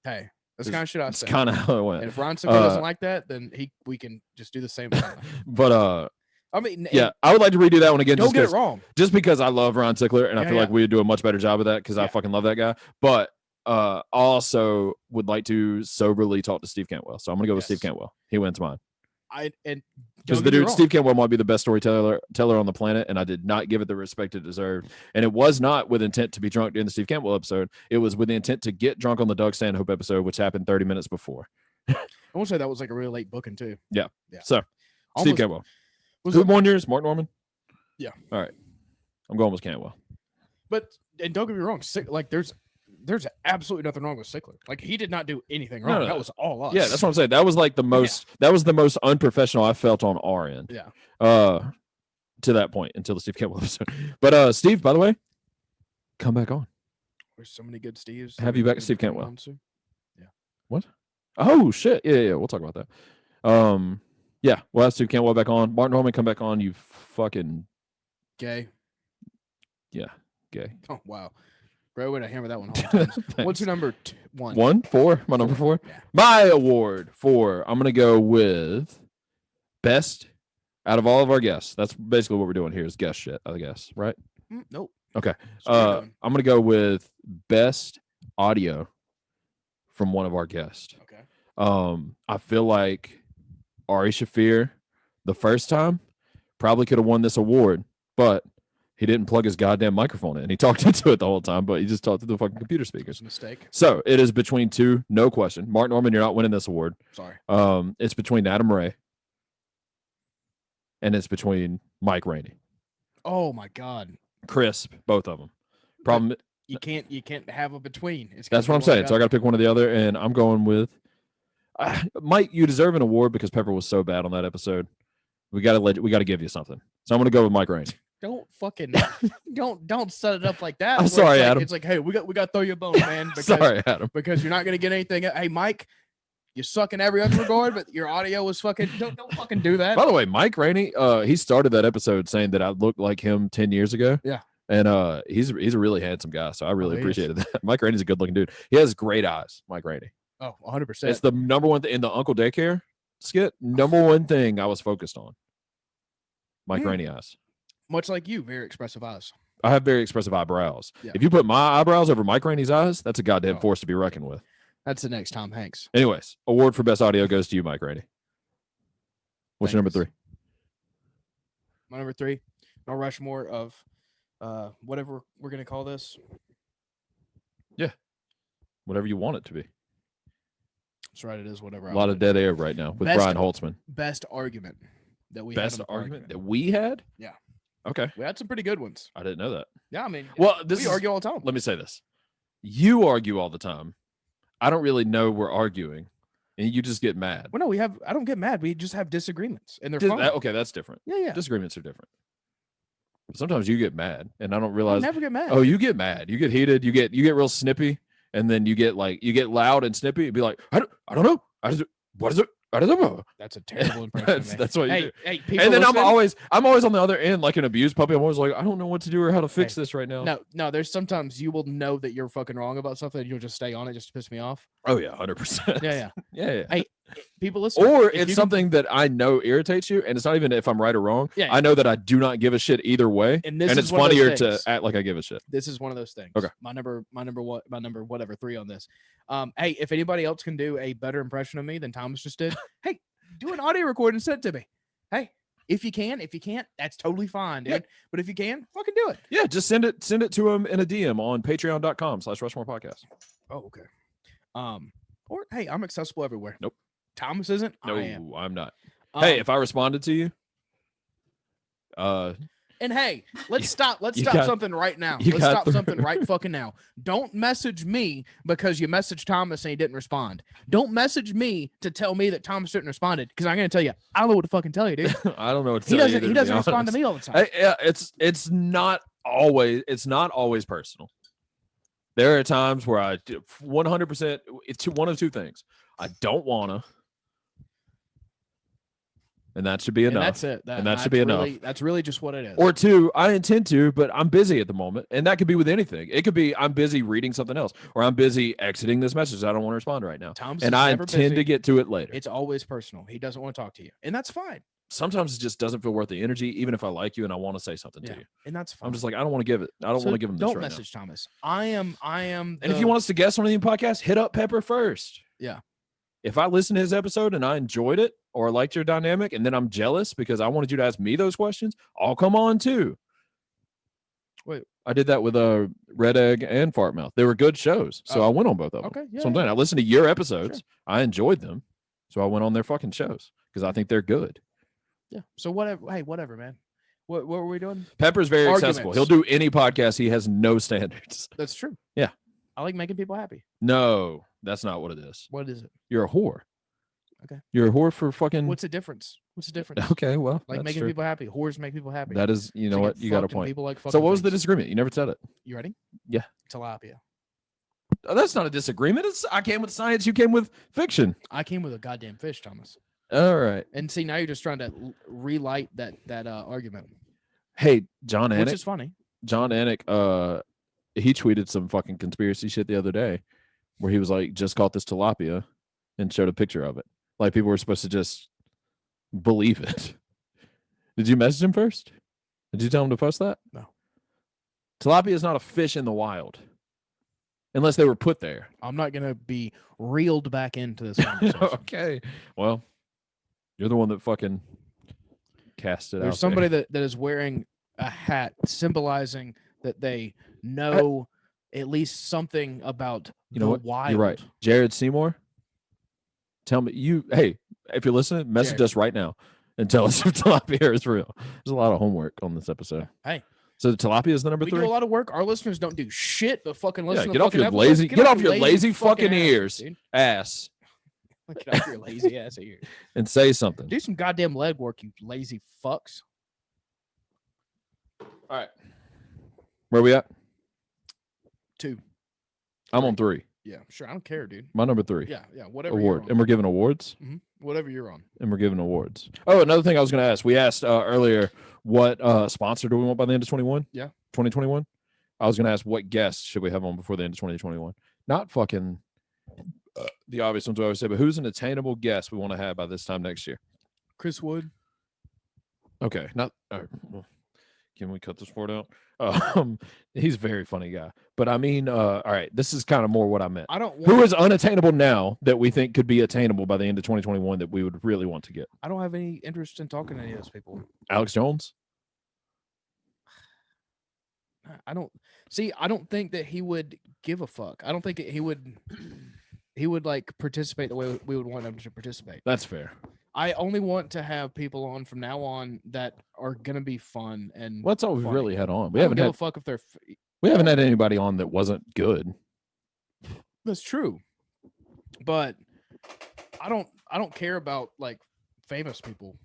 Hey, that's kind of shit I said.
That's kind of how it went.
And if Ron Sickler doesn't like that, then we can just do the same thing.
But
I mean,
yeah, I would like to redo that one again.
Don't get it wrong.
Just because I love Ron Sickler, and I feel like we would do a much better job of that because I fucking love that guy. But also would like to soberly talk to Steve Cantwell. So I'm going to go with Steve Cantwell. He wins mine. Because the dude Steve Cantwell might be the best storyteller on the planet, and I did not give it the respect it deserved. And it was not with intent to be drunk during the Steve Cantwell episode. It was with the intent to get drunk on the Doug Stanhope episode, which happened 30 minutes before.
I want to say that was like a really late booking too.
Yeah. So Steve Cantwell. Who won yours? Mark Norman?
Yeah.
All right. I'm going with Cantwell.
But and don't get me wrong, like there's absolutely nothing wrong with Sickler. Like he did not do anything wrong. No. That was all us.
Yeah, that's what I'm saying. That was like the most. Yeah. That was the most unprofessional I felt on our end.
Yeah.
To that point until the Steve Cantwell episode. But Steve, by the way, come back on.
There's so many good Steves.
Have you back, Steve Cantwell?
Yeah.
What? Oh shit! Yeah. We'll talk about that. Yeah, we'll have Steve Cantwell back on. Mark Norman, come back on. You fucking
gay.
Yeah, gay.
Oh wow. Great way to hammer that one home. What's your number 1?
1? 4? My number 4?
Yeah.
My award for, I'm going to go with best out of all of our guests. That's basically what we're doing here is guest shit, I guess, right?
Nope.
Okay. I'm going to go with best audio from one of our guests.
Okay.
I feel like Ari Shafir, the first time, probably could have won this award, but he didn't plug his goddamn microphone in. He talked into it the whole time, but he just talked to the fucking computer speakers.
Mistake.
So it is between two, no question. Mark Norman, you're not winning this award.
Sorry.
It's between Adam Ray and it's between Mike Rainey.
Oh my God.
Crisp, both of them. Problem.
You can't have a between.
That's what I'm saying. So I got to pick one or the other, and I'm going with Mike. You deserve an award because Pepper was so bad on that episode. We got to give you something. So I'm going to go with Mike Rainey.
Don't fucking don't set it up like that.
I'm sorry, Adam.
It's like, hey, we got to throw you a bone, man. Because,
sorry, Adam.
Because you're not gonna get anything. Hey, Mike, you suck in every other regard, but your audio was fucking. Don't fucking do that.
By the way, Mike Rainey, he started that episode saying that I looked like him 10 years ago.
Yeah.
And he's a really handsome guy, so I really appreciated that. Mike Rainey's a good looking dude. He has great eyes, Mike Rainey.
Oh, 100%.
It's the number one thing in the Uncle Daycare skit. Number one thing I was focused on. Mike Rainey eyes.
Much like you, very expressive eyes.
I have very expressive eyebrows.
Yeah.
If you put my eyebrows over Mike Rainey's eyes, that's a goddamn force to be reckoned with.
That's the next Tom Hanks.
Anyways, award for best audio goes to you, Mike Rainey. What's your number 3?
My number 3, my Rushmore of whatever we're gonna call this.
Yeah, whatever you want it to be.
That's right. It is whatever.
A lot of dead air right now with Brian Holtzman.
Best argument that we
best argument that we had.
Yeah.
Okay.
We had some pretty good ones.
I didn't know that.
Yeah, I mean,
well,
we argue all the time.
Let me say this: you argue all the time. I don't really know we're arguing, and you just get mad.
Well, no, I don't get mad. We just have disagreements, and they're fine.
Okay, that's different.
Yeah.
Disagreements are different. Sometimes you get mad, and I don't realize.
I never get mad.
Oh, you get mad. You get heated. You get real snippy, and then you get loud and snippy. And be like, I don't know. What is it? I don't know.
That's a terrible impression.
That's what you do.
Hey, people
and then
listen,
I'm always on the other end, like an abused puppy. I'm always like, I don't know what to do or how to fix this right now.
No. There's sometimes you will know that you're fucking wrong about something, and you'll just stay on it just to piss me off.
Oh yeah, 100%.
Yeah.
Hey,
people listen.
Or it's something that I know irritates you, and it's not even if I'm right or wrong.
Yeah.
I know that I do not give a shit either way, and it's funnier to act like I give a shit.
This is one of those things.
Okay.
My number whatever 3 on this. Hey, if anybody else can do a better impression of me than Thomas just did, hey, do an audio recording and send it to me. Hey, if you can. If you can't, that's totally fine, dude. Yeah. But if you can, fucking do it.
Yeah, just send it to him in a DM on patreon.com/Rushmore Podcast.
Oh, okay. Or hey, I'm accessible everywhere.
Nope.
Thomas isn't.
No,
I am.
I'm not. Hey, if I responded to you,
and hey, let's stop something right now. Let's stop something right fucking now. Don't message me because you messaged Thomas and he didn't respond. Don't message me to tell me that Thomas didn't respond because I'm going to tell you, I don't know what to fucking tell you, dude.
I don't know what to tell you.
He doesn't respond to me all the time.
Yeah, it's not always personal. There are times where I 100%, it's one of two things. I don't want to. And that should be enough.
And that's it.
That should be enough.
That's really just what it is.
Or 2, I intend to, but I'm busy at the moment. And that could be with anything. It could be I'm busy reading something else, or I'm busy exiting this message. I don't want to respond right now. And I intend to get to it later.
It's always personal. He doesn't want to talk to you. And that's fine.
Sometimes it just doesn't feel worth the energy, even if I like you and I want to say something to you.
And that's fine.
I'm just like, I don't want to give it. I don't want to give him this right now.
Don't message Thomas. I am.
And if you want us to guest on any podcast, hit up Pepper first.
Yeah.
If I listen to his episode and I enjoyed it, or I liked your dynamic, and then I'm jealous because I wanted you to ask me those questions, I'll come on too.
Wait.
I did that with Red Egg and Fart Mouth. They were good shows, so I went on both of them.
Okay, yeah.
So I'm saying I listened to your episodes.
Sure.
I enjoyed them, so I went on their fucking shows because I think they're good.
Yeah. So whatever. Hey, whatever, man. What were we doing?
Pepper's very
Arguments.
accessible. He'll do any podcast. He has no standards.
That's true.
Yeah.
I like making people happy.
No, that's not what it is.
What is it?
You're a whore.
Okay.
You're a whore for fucking.
What's the difference? What's the difference?
Okay, well,
Like making people happy. Whores make people happy.
That is, you know
So
what?
get
You got a
fucked and
point.
People like
So what was the
things.
disagreement? You never said it.
You ready?
Yeah.
Tilapia.
Oh, that's not a disagreement. I came with science. You came with fiction.
I came with a goddamn fish, Thomas.
All right.
And see, now you're just trying to relight that argument.
Hey, John
Which
Anik.
is funny.
John Anik, he tweeted some fucking conspiracy shit the other day where he was like, just caught this tilapia and showed a picture of it. Like people were supposed to just believe it. Did you message him first? Did you tell him to post that?
No.
Tilapia is not a fish in the wild. Unless they were put there.
I'm not going to be reeled back into this conversation.
Okay. Well, you're the one that fucking cast it out.
There's somebody that is wearing a hat symbolizing that they know at least something about
you know
the
what?
wild.
You're right. Jared Seymour, tell me, hey, if you're listening, message
Jared.
us right now and tell us if tilapia is real. There's a lot of homework on this episode.
Hey.
So tilapia is the number
We
3?
do a lot of work. Our listeners don't do shit but fucking listen to
get off
fucking
your
episodes.
lazy, get off your lazy fucking ears,
dude.
ass,
Get off your lazy ass ears.
and say something.
Do some goddamn leg work, you lazy fucks.
All right. Where we at?
2.
I'm on 3.
Yeah, sure. I don't care, dude.
My number 3.
Yeah. Whatever.
Award.
You're on.
And we're giving awards.
Whatever you're on.
And we're giving awards. Oh, another thing I was going to ask. We asked earlier, what sponsor do we want by the end of 21?
Yeah.
2021? I was going to ask what guests should we have on before the end of 2021? Not fucking the obvious ones we always say, but who's an attainable guest we want to have by this time next year?
Chris Wood.
Okay. Not. All right. Well, can we cut this part out? He's a very funny guy. But I mean, all right, this is kind of more what I meant.
I don't want,
Who is unattainable now that we think could be attainable by the end of 2021 that we would really want to get?
I don't have any interest in talking to any of those people.
Alex Jones?
I don't think that he would give a fuck. I don't think he would like participate the way we would want him to participate.
That's fair.
I only want to have people on from now on that are gonna be fun and.
Well, that's all we've
funny.
really had on. We
I don't
haven't
give
had
a fuck if they're.
we haven't had anybody on that wasn't good.
That's true, but I don't care about like famous people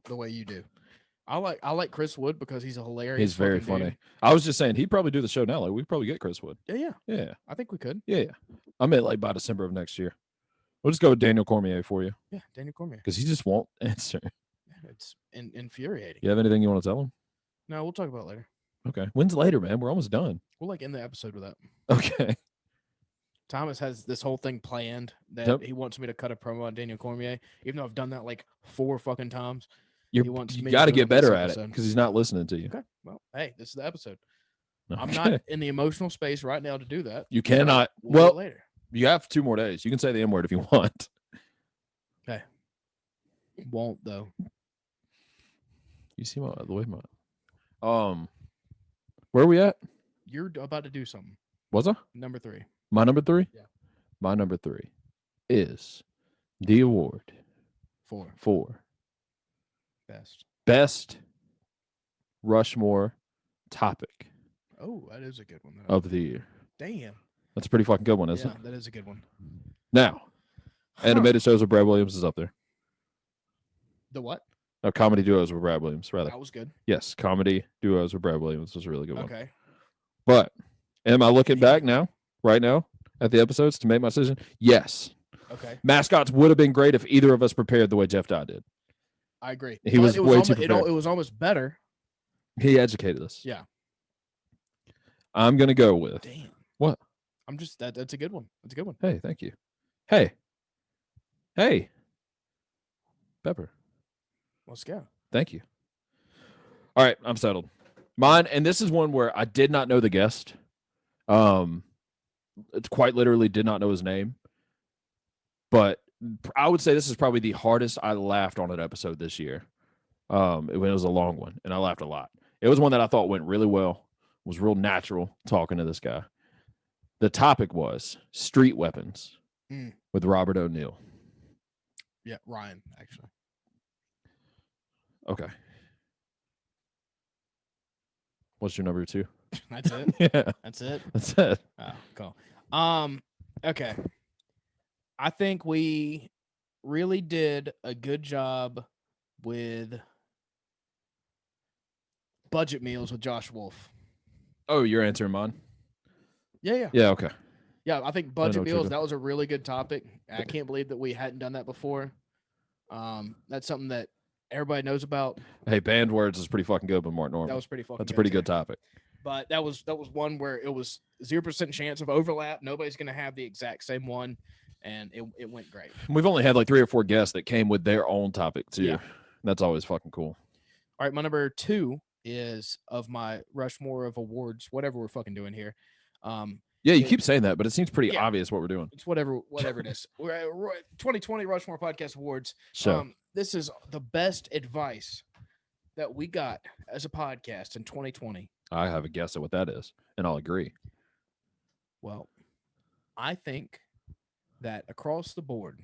the way you do. I like Chris Wood because he's a hilarious.
He's very
fucking
funny.
dude.
I was just saying he'd probably do the show now. Like we'd probably get Chris Wood.
Yeah.
Yeah.
I think we could.
Yeah. I meant like by December of next year. We'll just go with Daniel Cormier for you
Yeah, Daniel Cormier.
because he just won't answer.
It's infuriating.
You have anything you want to tell him?
No, we'll talk about it later.
Okay. When's later, man? We're almost done.
We'll like end the episode with that.
Okay.
Thomas has this whole thing planned that
Yep.
he wants me to cut a promo on Daniel Cormier, even though I've done that like 4 fucking times.
You
wants me to
got to
do
get
it this
better at it
episode.
because he's not listening to you.
Okay. Well, hey, this is the episode. I'm
Okay.
not in the emotional space right now to do that.
You cannot.
We'll do it
Well,
later.
you have 2 more days. You can say the M word if you want.
Won't though.
You see the way my where are we at?
You're about to do something.
Was I?
Number 3.
My number 3?
Yeah.
My number 3 is the award
4.
for
Best.
Rushmore topic
Oh, that is a good one. Though.
of the year.
Damn.
That's a pretty fucking good one, isn't
Yeah,
it?
that is a good one.
Now,
Huh.
animated shows with Brad Williams is up there.
The what?
No, comedy duos with Brad Williams, rather.
That was good.
Yes, comedy duos with Brad Williams was a really good one.
Okay.
But am I looking back now, right now, at the episodes to make my decision? Yes.
Okay.
Mascots would have been great if either of us prepared the way Jeff Dye did.
I agree.
He was
it
way
almost,
too
it,
prepared.
it was almost better.
He educated us.
Yeah.
I'm going to go with.
Damn.
What?
I'm just that's a good one. That's a good one.
Hey, thank you. Hey. Pepper.
Let's go.
Thank you. All right, I'm settled. Mine, and this is one where I did not know the guest. It's quite literally did not know his name. But I would say this is probably the hardest I laughed on an episode this year. It was a long one, and I laughed a lot. It was one that I thought went really well, was real natural talking to this guy. The topic was street weapons with Robert O'Neill.
Yeah, Ryan, actually.
Okay. What's your number 2?
That's it?
Yeah.
That's it?
That's it.
Oh, cool. Okay. I think we really did a good job with budget meals with Josh Wolf.
Oh, you're answering mine?
Yeah.
Yeah, okay.
Yeah, I think budget
what you're
meals,
doing.
that was a really good topic. I can't believe that we hadn't done that before. That's something that everybody knows about.
Hey, banned words is pretty fucking good with Martin Norman.
That was pretty fucking
That's a pretty good topic.
But that was one where it was 0% chance of overlap. Nobody's going to have the exact same one, and it went great.
We've only had like 3 or 4 guests that came with their own topic too.
Yeah.
That's always fucking cool.
All right, my number 2 is of my Rushmore of awards, whatever we're fucking doing here.
Yeah, you keep saying that, but it seems pretty obvious what we're doing.
It's whatever it is. We're at 2020 Rushmore Podcast Awards.
So
this is the best advice that we got as a podcast in 2020.
I have a guess at what that is, and I'll agree.
Well, I think that across the board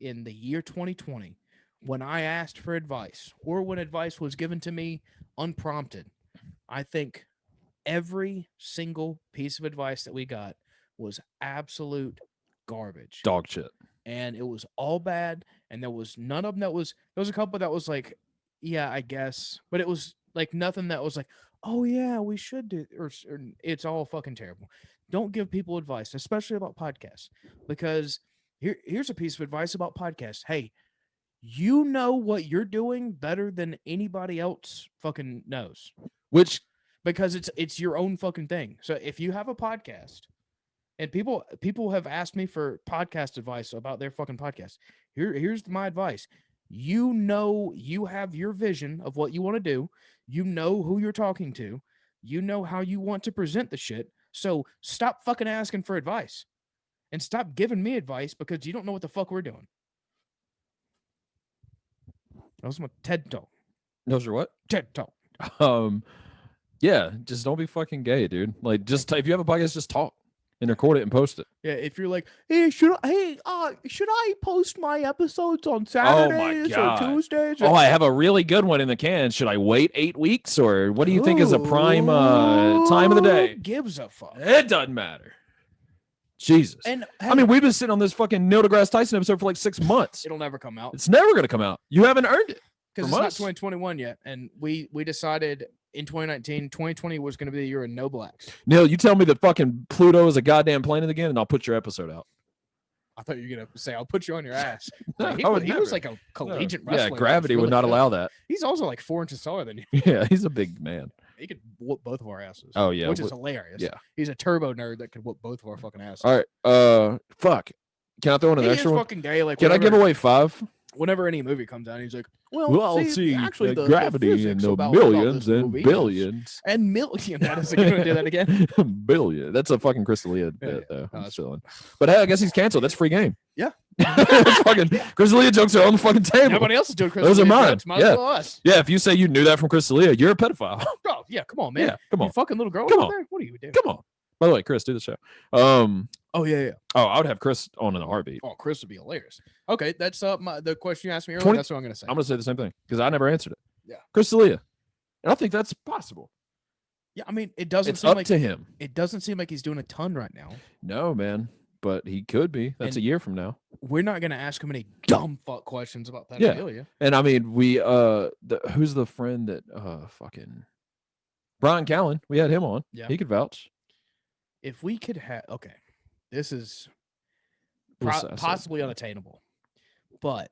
in the year 2020, when I asked for advice or when advice was given to me unprompted, I think every single piece of advice that we got was absolute garbage.
Dog shit.
And it was all bad. And there was none of them there was a couple that was like, yeah, I guess. But it was like nothing that was like, oh yeah, we should do, or it's all fucking terrible. Don't give people advice, especially about podcasts, because here's a piece of advice about podcasts. Hey, you know what you're doing better than anybody else fucking knows. Because it's your own fucking thing. So if you have a podcast, and people have asked me for podcast advice about their fucking podcast, here's my advice. You know, you have your vision of what you want to do. You know who you're talking to. You know how you want to present the shit. So stop fucking asking for advice, and stop giving me advice because you don't know what the fuck we're doing. That was my TED Talk.
Those are what?
TED Talk.
Yeah, just don't be fucking gay, dude. Like, just if you have a podcast, just talk and record it and post it.
Yeah, if you're like, hey, should I post my episodes on Saturdays or Tuesdays?
Oh, I have a really good one in the can. Should I wait 8 weeks, or what do you think is a prime time of the day?
Who gives a fuck?
It doesn't matter. Jesus.
And
I mean, we've been sitting on this fucking Neil deGrasse Tyson episode for like 6 months.
It'll never come out.
It's never going to come out. You haven't earned it.
Because it's not 2021 yet. And we decided in 2019, 2020 was going to be the year of no blacks.
Neil, you tell me that fucking Pluto is a goddamn planet again, and I'll put your episode out.
I thought you were going to say, I'll put you on your ass. Like, he was like a collegiate wrestler.
Yeah, gravity would not allow that.
He's also like 4 inches taller than you.
Yeah, he's a big man.
He could whoop both of our asses.
Oh, yeah.
Which is hilarious.
Yeah.
He's a turbo nerd that could whoop both of our fucking asses.
All right. Fuck. Can I throw in an extra one?
Fucking gay. Like,
can I give away 5?
Whenever any movie comes out, he's like,
well, see actually the gravity and the millions and billions.
And million. That is going to do that again.
Billion. That's a fucking Crystalia bit, though. That's chilling. But hey, I guess he's canceled. That's free game.
Yeah.
It's fucking Crystalia jokes are on the fucking table.
Everybody else is doing Crystalia
Those are mine.
Jokes. Might as well us.
Yeah, if you say you knew that from Crystalia, you're a pedophile.
Oh, yeah, come on, man.
Yeah, come on.
You fucking little girl
Come
over
on.
there? What are you doing?
Come on. By the way, Chris, do the show.
Oh, yeah.
Oh, I would have Chris on in a heartbeat.
Oh, Chris would be hilarious. Okay, that's the question you asked me earlier. That's what I'm going to say.
I'm going to say the same thing because I never answered it.
Yeah.
Crystalia. And I think that's possible.
Yeah, I mean, it doesn't
It's
seem
up
like
to him.
It doesn't seem like he's doing a ton right now.
No, man. But he could be. That's a year from now.
We're not going to ask him any dumb fuck questions about pedophilia.
Yeah. And I mean, we who's the friend that fucking Brian Callen? We had him on.
Yeah.
He could vouch.
If we could have this is
What's
possibly unattainable. But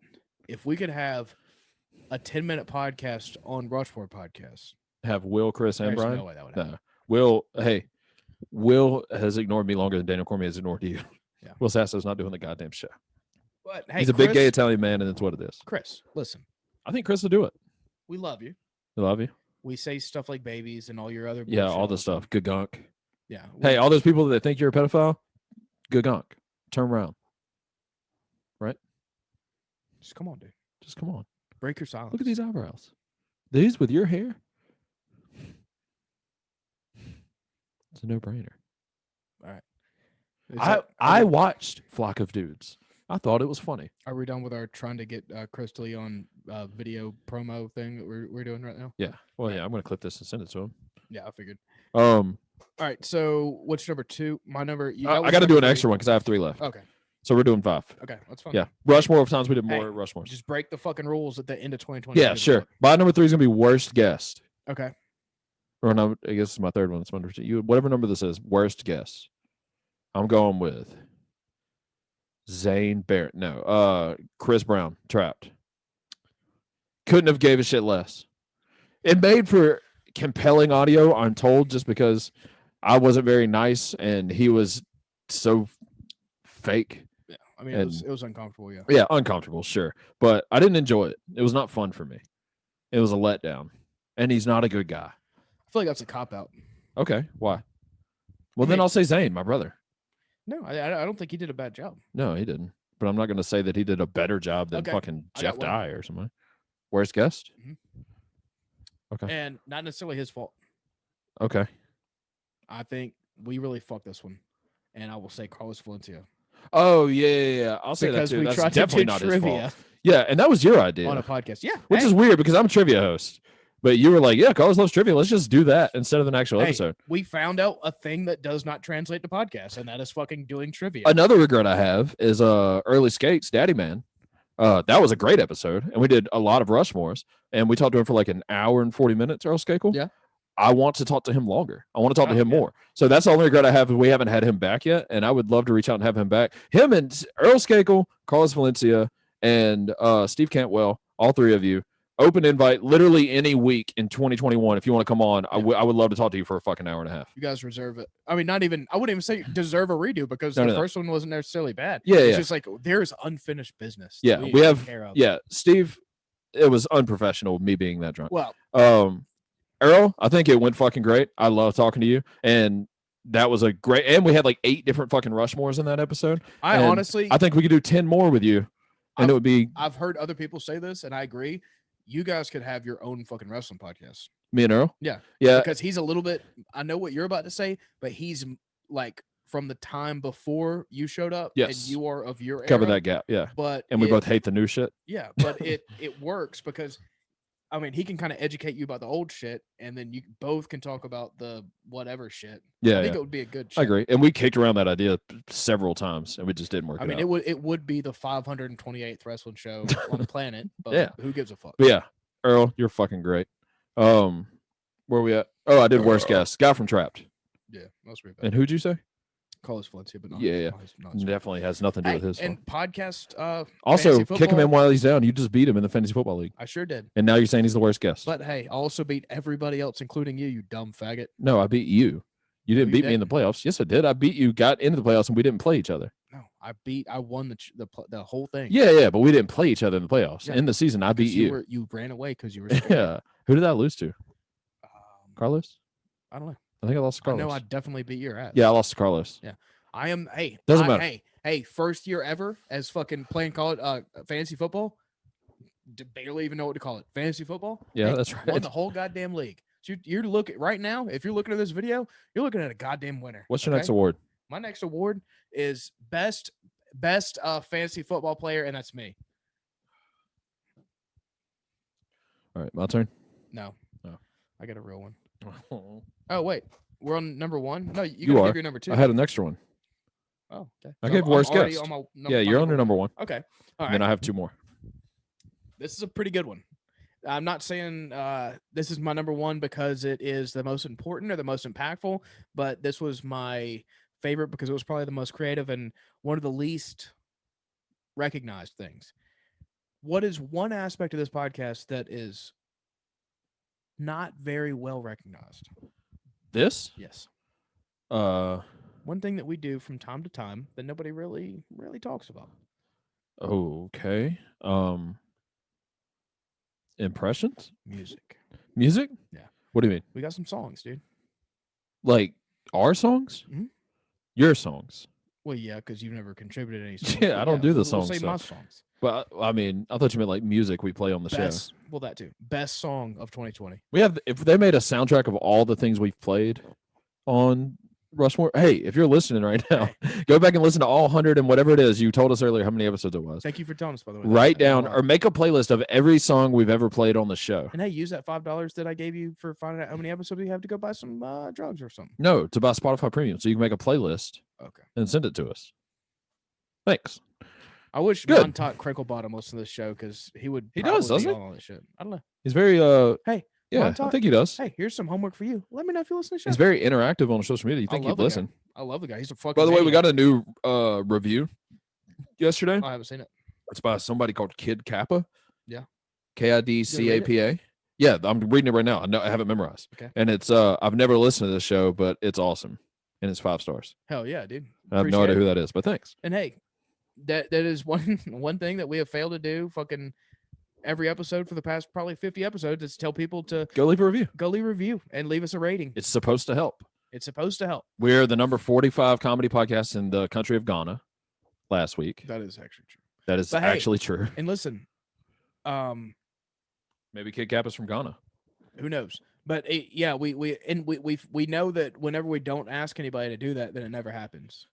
if we could have a 10-minute podcast on Rushmore podcast.
Have Will, Chris, and Brian?
No way that would happen.
No. Will has ignored me longer than Daniel Cormier has ignored you.
Yeah.
Will Sasso's not doing the goddamn show.
But hey,
he's a big gay Italian man, and that's what it is.
Chris, listen.
I think Chris will do it.
We love you.
We love you.
We say stuff like babies and all your other
all the stuff. Good gunk.
Yeah.
Hey, all those people that think you're a pedophile, good gunk. Turn around. right?
Just come on, dude.
Just come on.
Break your silence.
Look at these eyebrows. These with your hair? It's a no-brainer.
All right.
I watched Flock of Dudes. I thought it was funny.
Are we done with our trying to get Chris to Leon video promo thing that we're doing right now?
Yeah. Well, yeah, I'm going to clip this and send it to him.
Yeah, I figured.
All
right. So what's number 2? My number.
I got to do an extra one because I have 3 left.
Okay.
So we're doing 5.
Okay, that's fine.
Yeah. Rushmore of times we did more
Hey,
Rushmores.
Just break the fucking rules at the end of 2020.
Yeah, sure. My number 3 is going to be worst guest.
Okay.
Or no, I guess it's my 3rd one. It's my number 2. You, whatever number this is, worst guest. I'm going with Zane Barrett. No, Chris Brown, Trapped. Couldn't have gave a shit less. It made for compelling audio, I'm told, just because I wasn't very nice and he was so fake.
Yeah, I mean, it was uncomfortable, yeah.
Yeah, uncomfortable, sure. But I didn't enjoy it. It was not fun for me. It was a letdown. And he's not a good guy.
I feel like that's a cop-out.
Okay, why? Well, then I'll say Zane, my brother.
No, I don't think he did a bad job.
No, he didn't. But I'm not going to say that he did a better job than fucking Jeff Dye or something. Worst guest?
Mm-hmm.
Okay.
And not necessarily his fault.
Okay.
I think we really fucked this one. And I will say Carlos Valencia.
Oh, yeah. I'll say
because
that too.
We
That's
tried
definitely
to do
not
trivia
his fault. Yeah, and that was your idea.
on a podcast. Yeah.
Which is weird because I'm a trivia host. But you were like, yeah, Carlos loves trivia. Let's just do that instead of an actual episode.
We found out a thing that does not translate to podcast, and that is fucking doing trivia.
Another regret I have is Early Skates, Daddy Man. That was a great episode, and we did a lot of Rushmores, and we talked to him for like an hour and 40 minutes, Earl Skakel.
Yeah.
I want to talk to him longer. I want to talk to him more. So that's the only regret I have is we haven't had him back yet, and I would love to reach out and have him back. Him and Earl Skakel, Carlos Valencia, and Steve Cantwell, all 3 of you. Open invite literally any week in 2021. If you want to come on, I would love to talk to you for a fucking hour and a half.
You guys reserve it. I mean, I wouldn't even say deserve a redo because the first one wasn't necessarily bad.
Yeah,
it's just like there's unfinished business.
Yeah, we have. Yeah, Steve, it was unprofessional me being that drunk.
Well,
Earl, I think it went fucking great. I love talking to you, and that was a great. And we had like 8 different fucking Rushmores in that episode. I think we could do 10 more with you, and it would be.
I've heard other people say this, and I agree. You guys could have your own fucking wrestling podcast.
Me and Earl?
Yeah. Because he's a little bit, I know what you're about to say, but he's like from the time before you showed up.
Yes.
And you are of your era.
Cover that gap. Yeah. And we both hate the new shit.
Yeah. But it works because, I mean, he can kind of educate you about the old shit, and then you both can talk about the whatever shit.
Yeah.
I think it would be a good shit.
I agree. And we kicked around that idea several times, and we just didn't work it out.
It would be the 528th wrestling show on the planet, but who gives a fuck?
But yeah. Earl, you're fucking great. Where we at? Oh, I did worst guest. Guy from Trapped.
Yeah, most bad.
And who'd you say?
Carlos Valencia, but not.
Not definitely has nothing to do with his.
And podcast.
Also, kick him in while he's down. You just beat him in the fantasy football league.
I sure did.
And now you're saying he's the worst guest.
But hey, I also beat everybody else, including you, you dumb faggot.
No, I beat you. You didn't beat me in the playoffs. Yes, I did. I beat you. Got into the playoffs, and we didn't play each other.
No, I won the whole thing.
Yeah, but we didn't play each other in the playoffs. In the season, I beat you.
You ran away because you were scared.
Yeah. Who did I lose to? Carlos?
I don't know.
I think I lost to Carlos.
I know I definitely beat your ass.
Yeah, I lost to Carlos.
Yeah. I am. Hey,
doesn't matter.
Hey, first year ever as fucking playing college fantasy football. Barely even know what to call it. Fantasy football.
Yeah, that's right.
Won the whole goddamn league. So you're looking right now. If you're looking at this video, you're looking at a goddamn winner.
What's your next award?
My next award is best fantasy football player, and that's me.
All right, my turn.
No, I got a real one. Oh wait, we're on number 1. No, you
are.
Give your number 2.
I had an extra one.
Oh, okay.
I gave worst guest. You're on your number 1.
Okay. All right.
And then I have 2 more.
This is a pretty good one. I'm not saying this is my number 1 because it is the most important or the most impactful, but this was my favorite because it was probably the most creative and one of the least recognized things. What is one aspect of this podcast that is not very well recognized?
This?
Yes.
One
thing that we do from time to time that nobody really talks about.
Okay. Impressions?
Music?
Yeah. What do you mean?
We got some songs, dude.
Like our songs?
Mm-hmm.
Your songs?
Well, yeah, because you've never contributed any songs.
Yeah,
but
I don't do the
we'll
songs
say my
stuff.
songs.
Well, I mean, I thought you meant like music we play on the
Best,
show.
well, that too. Best song of 2020.
We have, if they made a soundtrack of all the things we've played on Rushmore, hey, if you're listening right now, go back and listen to all 100 and whatever it is. You told us earlier how many episodes it was.
Thank you for telling us, by the way.
Write down or make a playlist of every song we've ever played on the show.
And hey, use that $5 that I gave you for finding out how many episodes you have to go buy some drugs or something.
No, to buy Spotify Premium, so you can make a playlist.
Okay.
And send it to us. Thanks.
I wish Montauk Crinklebottom listened to this show because he would.
He does, doesn't he?
All this shit. I don't know.
He's very
Hey.
yeah,
Montauk,
I think he does.
Hey, here's some homework for you. Let me know if you listen to the show.
He's very interactive on social media. You think he'd listen?
I love the guy. He's a fucking.
By the way, we
maniac.
got a new review yesterday.
I haven't seen it.
It's by somebody called Kid Kappa.
Yeah.
KIDCAPA. Yeah, I'm reading it right now. I have it memorized.
Okay.
And it's I've never listened to this show, but it's awesome. And it's 5 stars.
Hell yeah, dude.
I have no idea who that is, but thanks.
And hey, that is one thing that we have failed to do fucking every episode for the past probably 50 episodes is tell people to
go leave a review.
Go leave a review and leave us a rating.
It's supposed to help.
It's supposed to help.
We're the number 45 comedy podcast in the country of Ghana last week.
That is actually true.
That is actually true.
And listen,
maybe Kid Kappa's from Ghana.
Who knows? But yeah, we know that whenever we don't ask anybody to do that, then it never happens.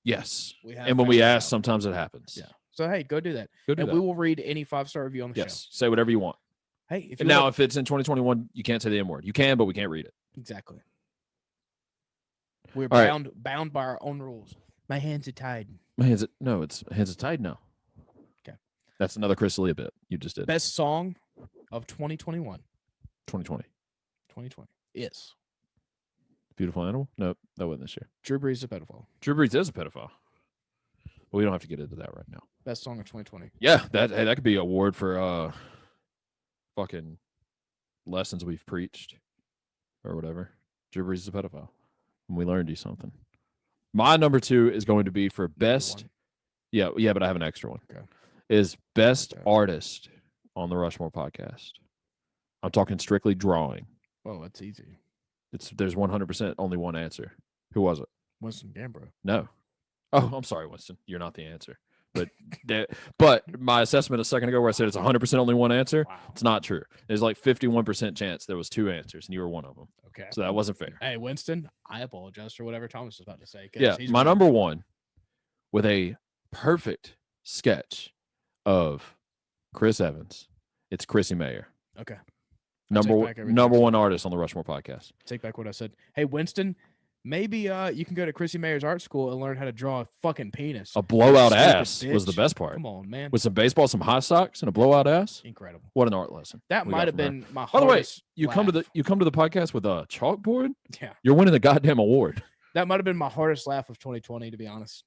Yes. And when we ask,
out.
Sometimes it happens.
Yeah. So hey, go do that.
Go do
and
that.
we will read any 5-star review on the show.
Yes. Say whatever you want.
Hey, if
and now if it's in 2021, you can't say the M word. You can, but we can't read it.
Exactly. We're
All
bound by our own rules. My hands are tied.
My hands are tied now.
Okay.
That's another Chris D'Elia bit you just did.
Best song of 2021.
2020.
2020. Yes.
Beautiful Animal? Nope, that wasn't this year.
Drew Brees is a pedophile.
Drew Brees is a pedophile. But we don't have to get into that right now.
Best song of 2020.
Yeah, that could be an award for fucking lessons we've preached or whatever. Drew Brees is a pedophile. And we learned you something. My number 2 is going to be for best. Yeah, but I have an extra one.
Okay.
Is best artist on the Rushmore podcast. I'm talking strictly drawing.
Oh, that's easy.
There's 100% only one answer. Who was it?
Winston Gambro.
No. Oh, I'm sorry, Winston. You're not the answer. But my assessment a second ago where I said it's 100% only one answer, It's not true. There's like 51% chance there was 2 answers, and you were one of them.
Okay.
So that wasn't fair.
Hey, Winston, I apologize for whatever Thomas was about to say.
Yeah, my number 1 with a perfect sketch of Chris Evans. It's Chrissy Mayer.
Okay.
Number 1 artist on the Rushmore podcast.
Take back what I said. Hey, Winston, maybe you can go to Chrissy Mayer's art school and learn how to draw a fucking penis.
A blowout ass was the best part.
Come on, man.
With some baseball, some high socks, and a blowout ass.
Incredible.
What an art lesson.
That might have been my
By the way, you
laugh.
come to the podcast with a chalkboard?
Yeah.
You're winning the goddamn award.
That might have been my hardest laugh of 2020, to be honest.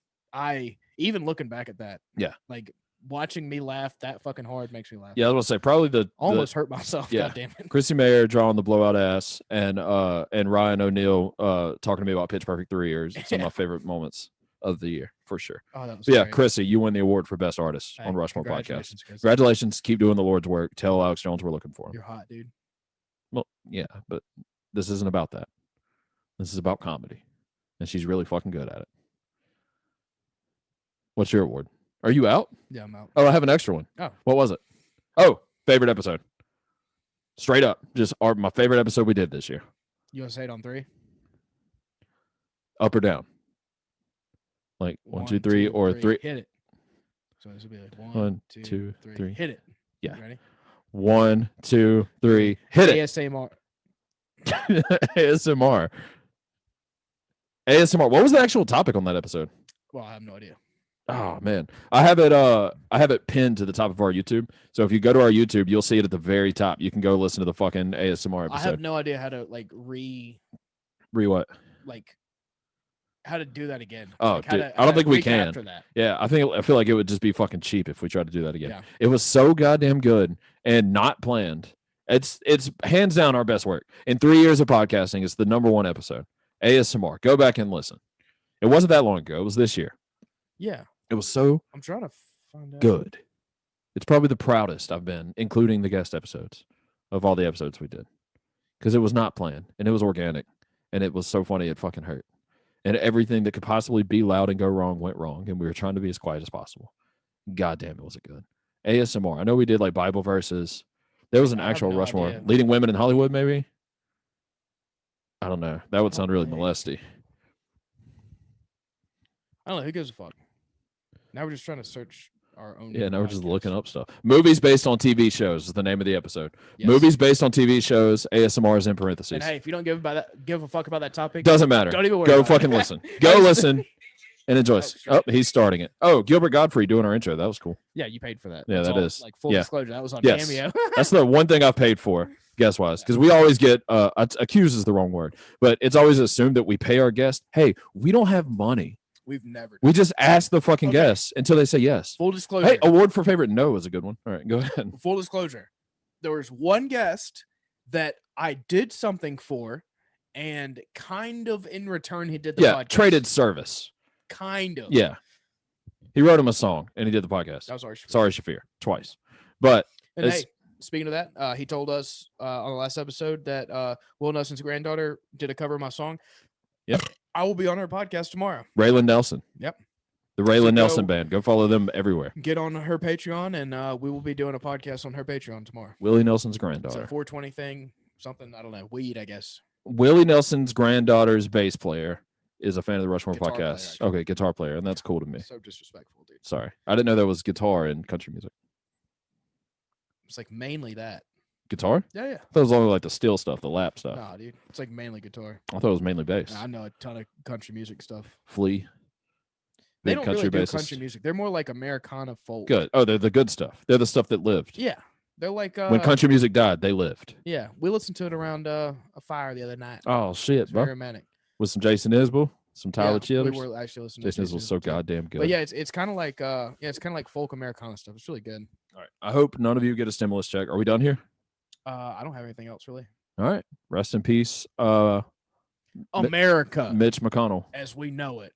Even looking back at that.
Yeah.
Like watching me laugh that fucking hard makes me laugh.
Yeah, I was gonna say probably
almost hurt myself.
Yeah.
God damn it.
Chrissy Mayer drawing the blowout ass and Ryan O'Neal talking to me about Pitch Perfect 3 years. Some of my favorite moments of the year for sure.
Oh, that was
great. Chrissy, you win the award for best artist on Rushmore podcast. Congratulations. Keep doing the Lord's work. Tell Alex Jones we're looking for him.
You're hot, dude.
Well, yeah, but this isn't about that. This is about comedy. And she's really fucking good at it. What's your award? Are you out?
Yeah, I'm out.
Oh, I have an extra one.
Oh.
What was it? Oh, favorite episode. Straight up. Just my favorite episode we did this year.
You want to say it on 3?
Up or down? Like 1, 2, 3, or 3.
Hit it. So this will be like
1, 2, 3.
Hit it.
Yeah.
You ready?
1, 2, 3. Hit it.
ASMR.
ASMR. ASMR. What was the actual topic on that episode?
Well, I have no idea.
Oh man, I have it pinned to the top of our YouTube. So if you go to our YouTube, you'll see it at the very top. You can go listen to the fucking ASMR episode.
I have no idea how to like re
what?
Like how to do that again.
Oh,
like,
dude, I don't think we can.
That.
Yeah, I feel like it would just be fucking cheap if we tried to do that again.
Yeah.
It was so goddamn good and not planned. It's hands down our best work. In 3 years of podcasting, it's the number 1 episode. ASMR. Go back and listen. It wasn't that long ago. It was this year.
Yeah.
It was so
I'm trying to find out.
Good. It's probably the proudest I've been, including the guest episodes, of all the episodes we did. Because it was not planned, and it was organic, and it was so funny it fucking hurt. and everything that could possibly be loud and go wrong went wrong, and we were trying to be as quiet as possible. God damn it, was it good? ASMR. I know we did like Bible verses. There was an
I have
actual
no
Rushmore.
idea.
Leading women in Hollywood, maybe? I don't know. That would sound really
Probably.
molesty.
I don't know. Who gives a fuck? Now we're just trying to search our own.
Yeah, now we're just
podcasts.
looking up stuff. Movies based on TV shows is the name of the episode.
Yes.
Movies based on TV shows, ASMR is in parentheses.
And hey, if you don't give a fuck about that topic,
Doesn't matter.
don't even worry
Go
about
fucking
it.
listen. Go listen and enjoy.
Oh,
Oh, he's starting it. Oh, Gilbert Godfrey doing our intro. That was cool.
Yeah, you paid for that.
Yeah,
That's
that
all,
is.
like full
Yeah.
disclosure. That was on
Yes.
Cameo.
That's the one thing I've paid for, guest wise, because we always get accused is the wrong word, but it's always assumed that we pay our guest. Hey, we don't have money.
We've never.
We just ask the fucking
Okay.
guests until they say yes.
Full disclosure.
Hey, award for favorite no is a good one. All right, go ahead.
Full disclosure. There was one guest that I did something for, and kind of in return he did the podcast.
Traded service.
Kind of.
Yeah. He wrote him a song and he did the podcast.
That was our Shafir.
Sorry, Shafir, twice. But
And
it's-
hey, speaking of that, he told us on the last episode that Will Nelson's granddaughter did a cover of my song.
Yep.
I will be on her podcast tomorrow.
Raylan Nelson.
Yep.
The Raylan
So
Nelson
go-
Band. Go follow them everywhere.
Get on her Patreon, and we will be doing a podcast on her Patreon tomorrow.
Willie Nelson's
It's
granddaughter.
a 420 thing, something, I don't know, weed, I guess.
Willie Nelson's granddaughter's bass player is a fan of the Rushmore
Guitar player,
podcast.
actually.
Okay, guitar player, and that's cool to me.
So disrespectful, dude.
Sorry, I didn't know that was guitar in country music.
It's like mainly that.
Guitar?
Yeah, yeah.
I thought it was only like the steel stuff, the lap stuff.
Nah, dude. It's like mainly guitar.
I thought it was mainly bass.
I know a ton of country music stuff.
Flea.
They
Big
don't
country
really do
bassist.
country music. They're more like Americana folk.
Good. Oh, they're the good stuff. They're the stuff that lived.
Yeah. They're like
When country music died, they lived.
yeah. We listened to it around a fire the other night.
Oh shit,
It's
bro.
very romantic.
With some Jason Isbell, some Tyler
Yeah,
Childers.
we were actually listening
Jason
to
Isbell's so
too.
goddamn good.
But yeah, it's kind of like it's kind of like folk Americana stuff. It's really good.
All right. I hope none of you get a stimulus check. Are we done here?
I don't have anything else really.
All right. Rest in peace.
America
Mitch McConnell.
as we know it.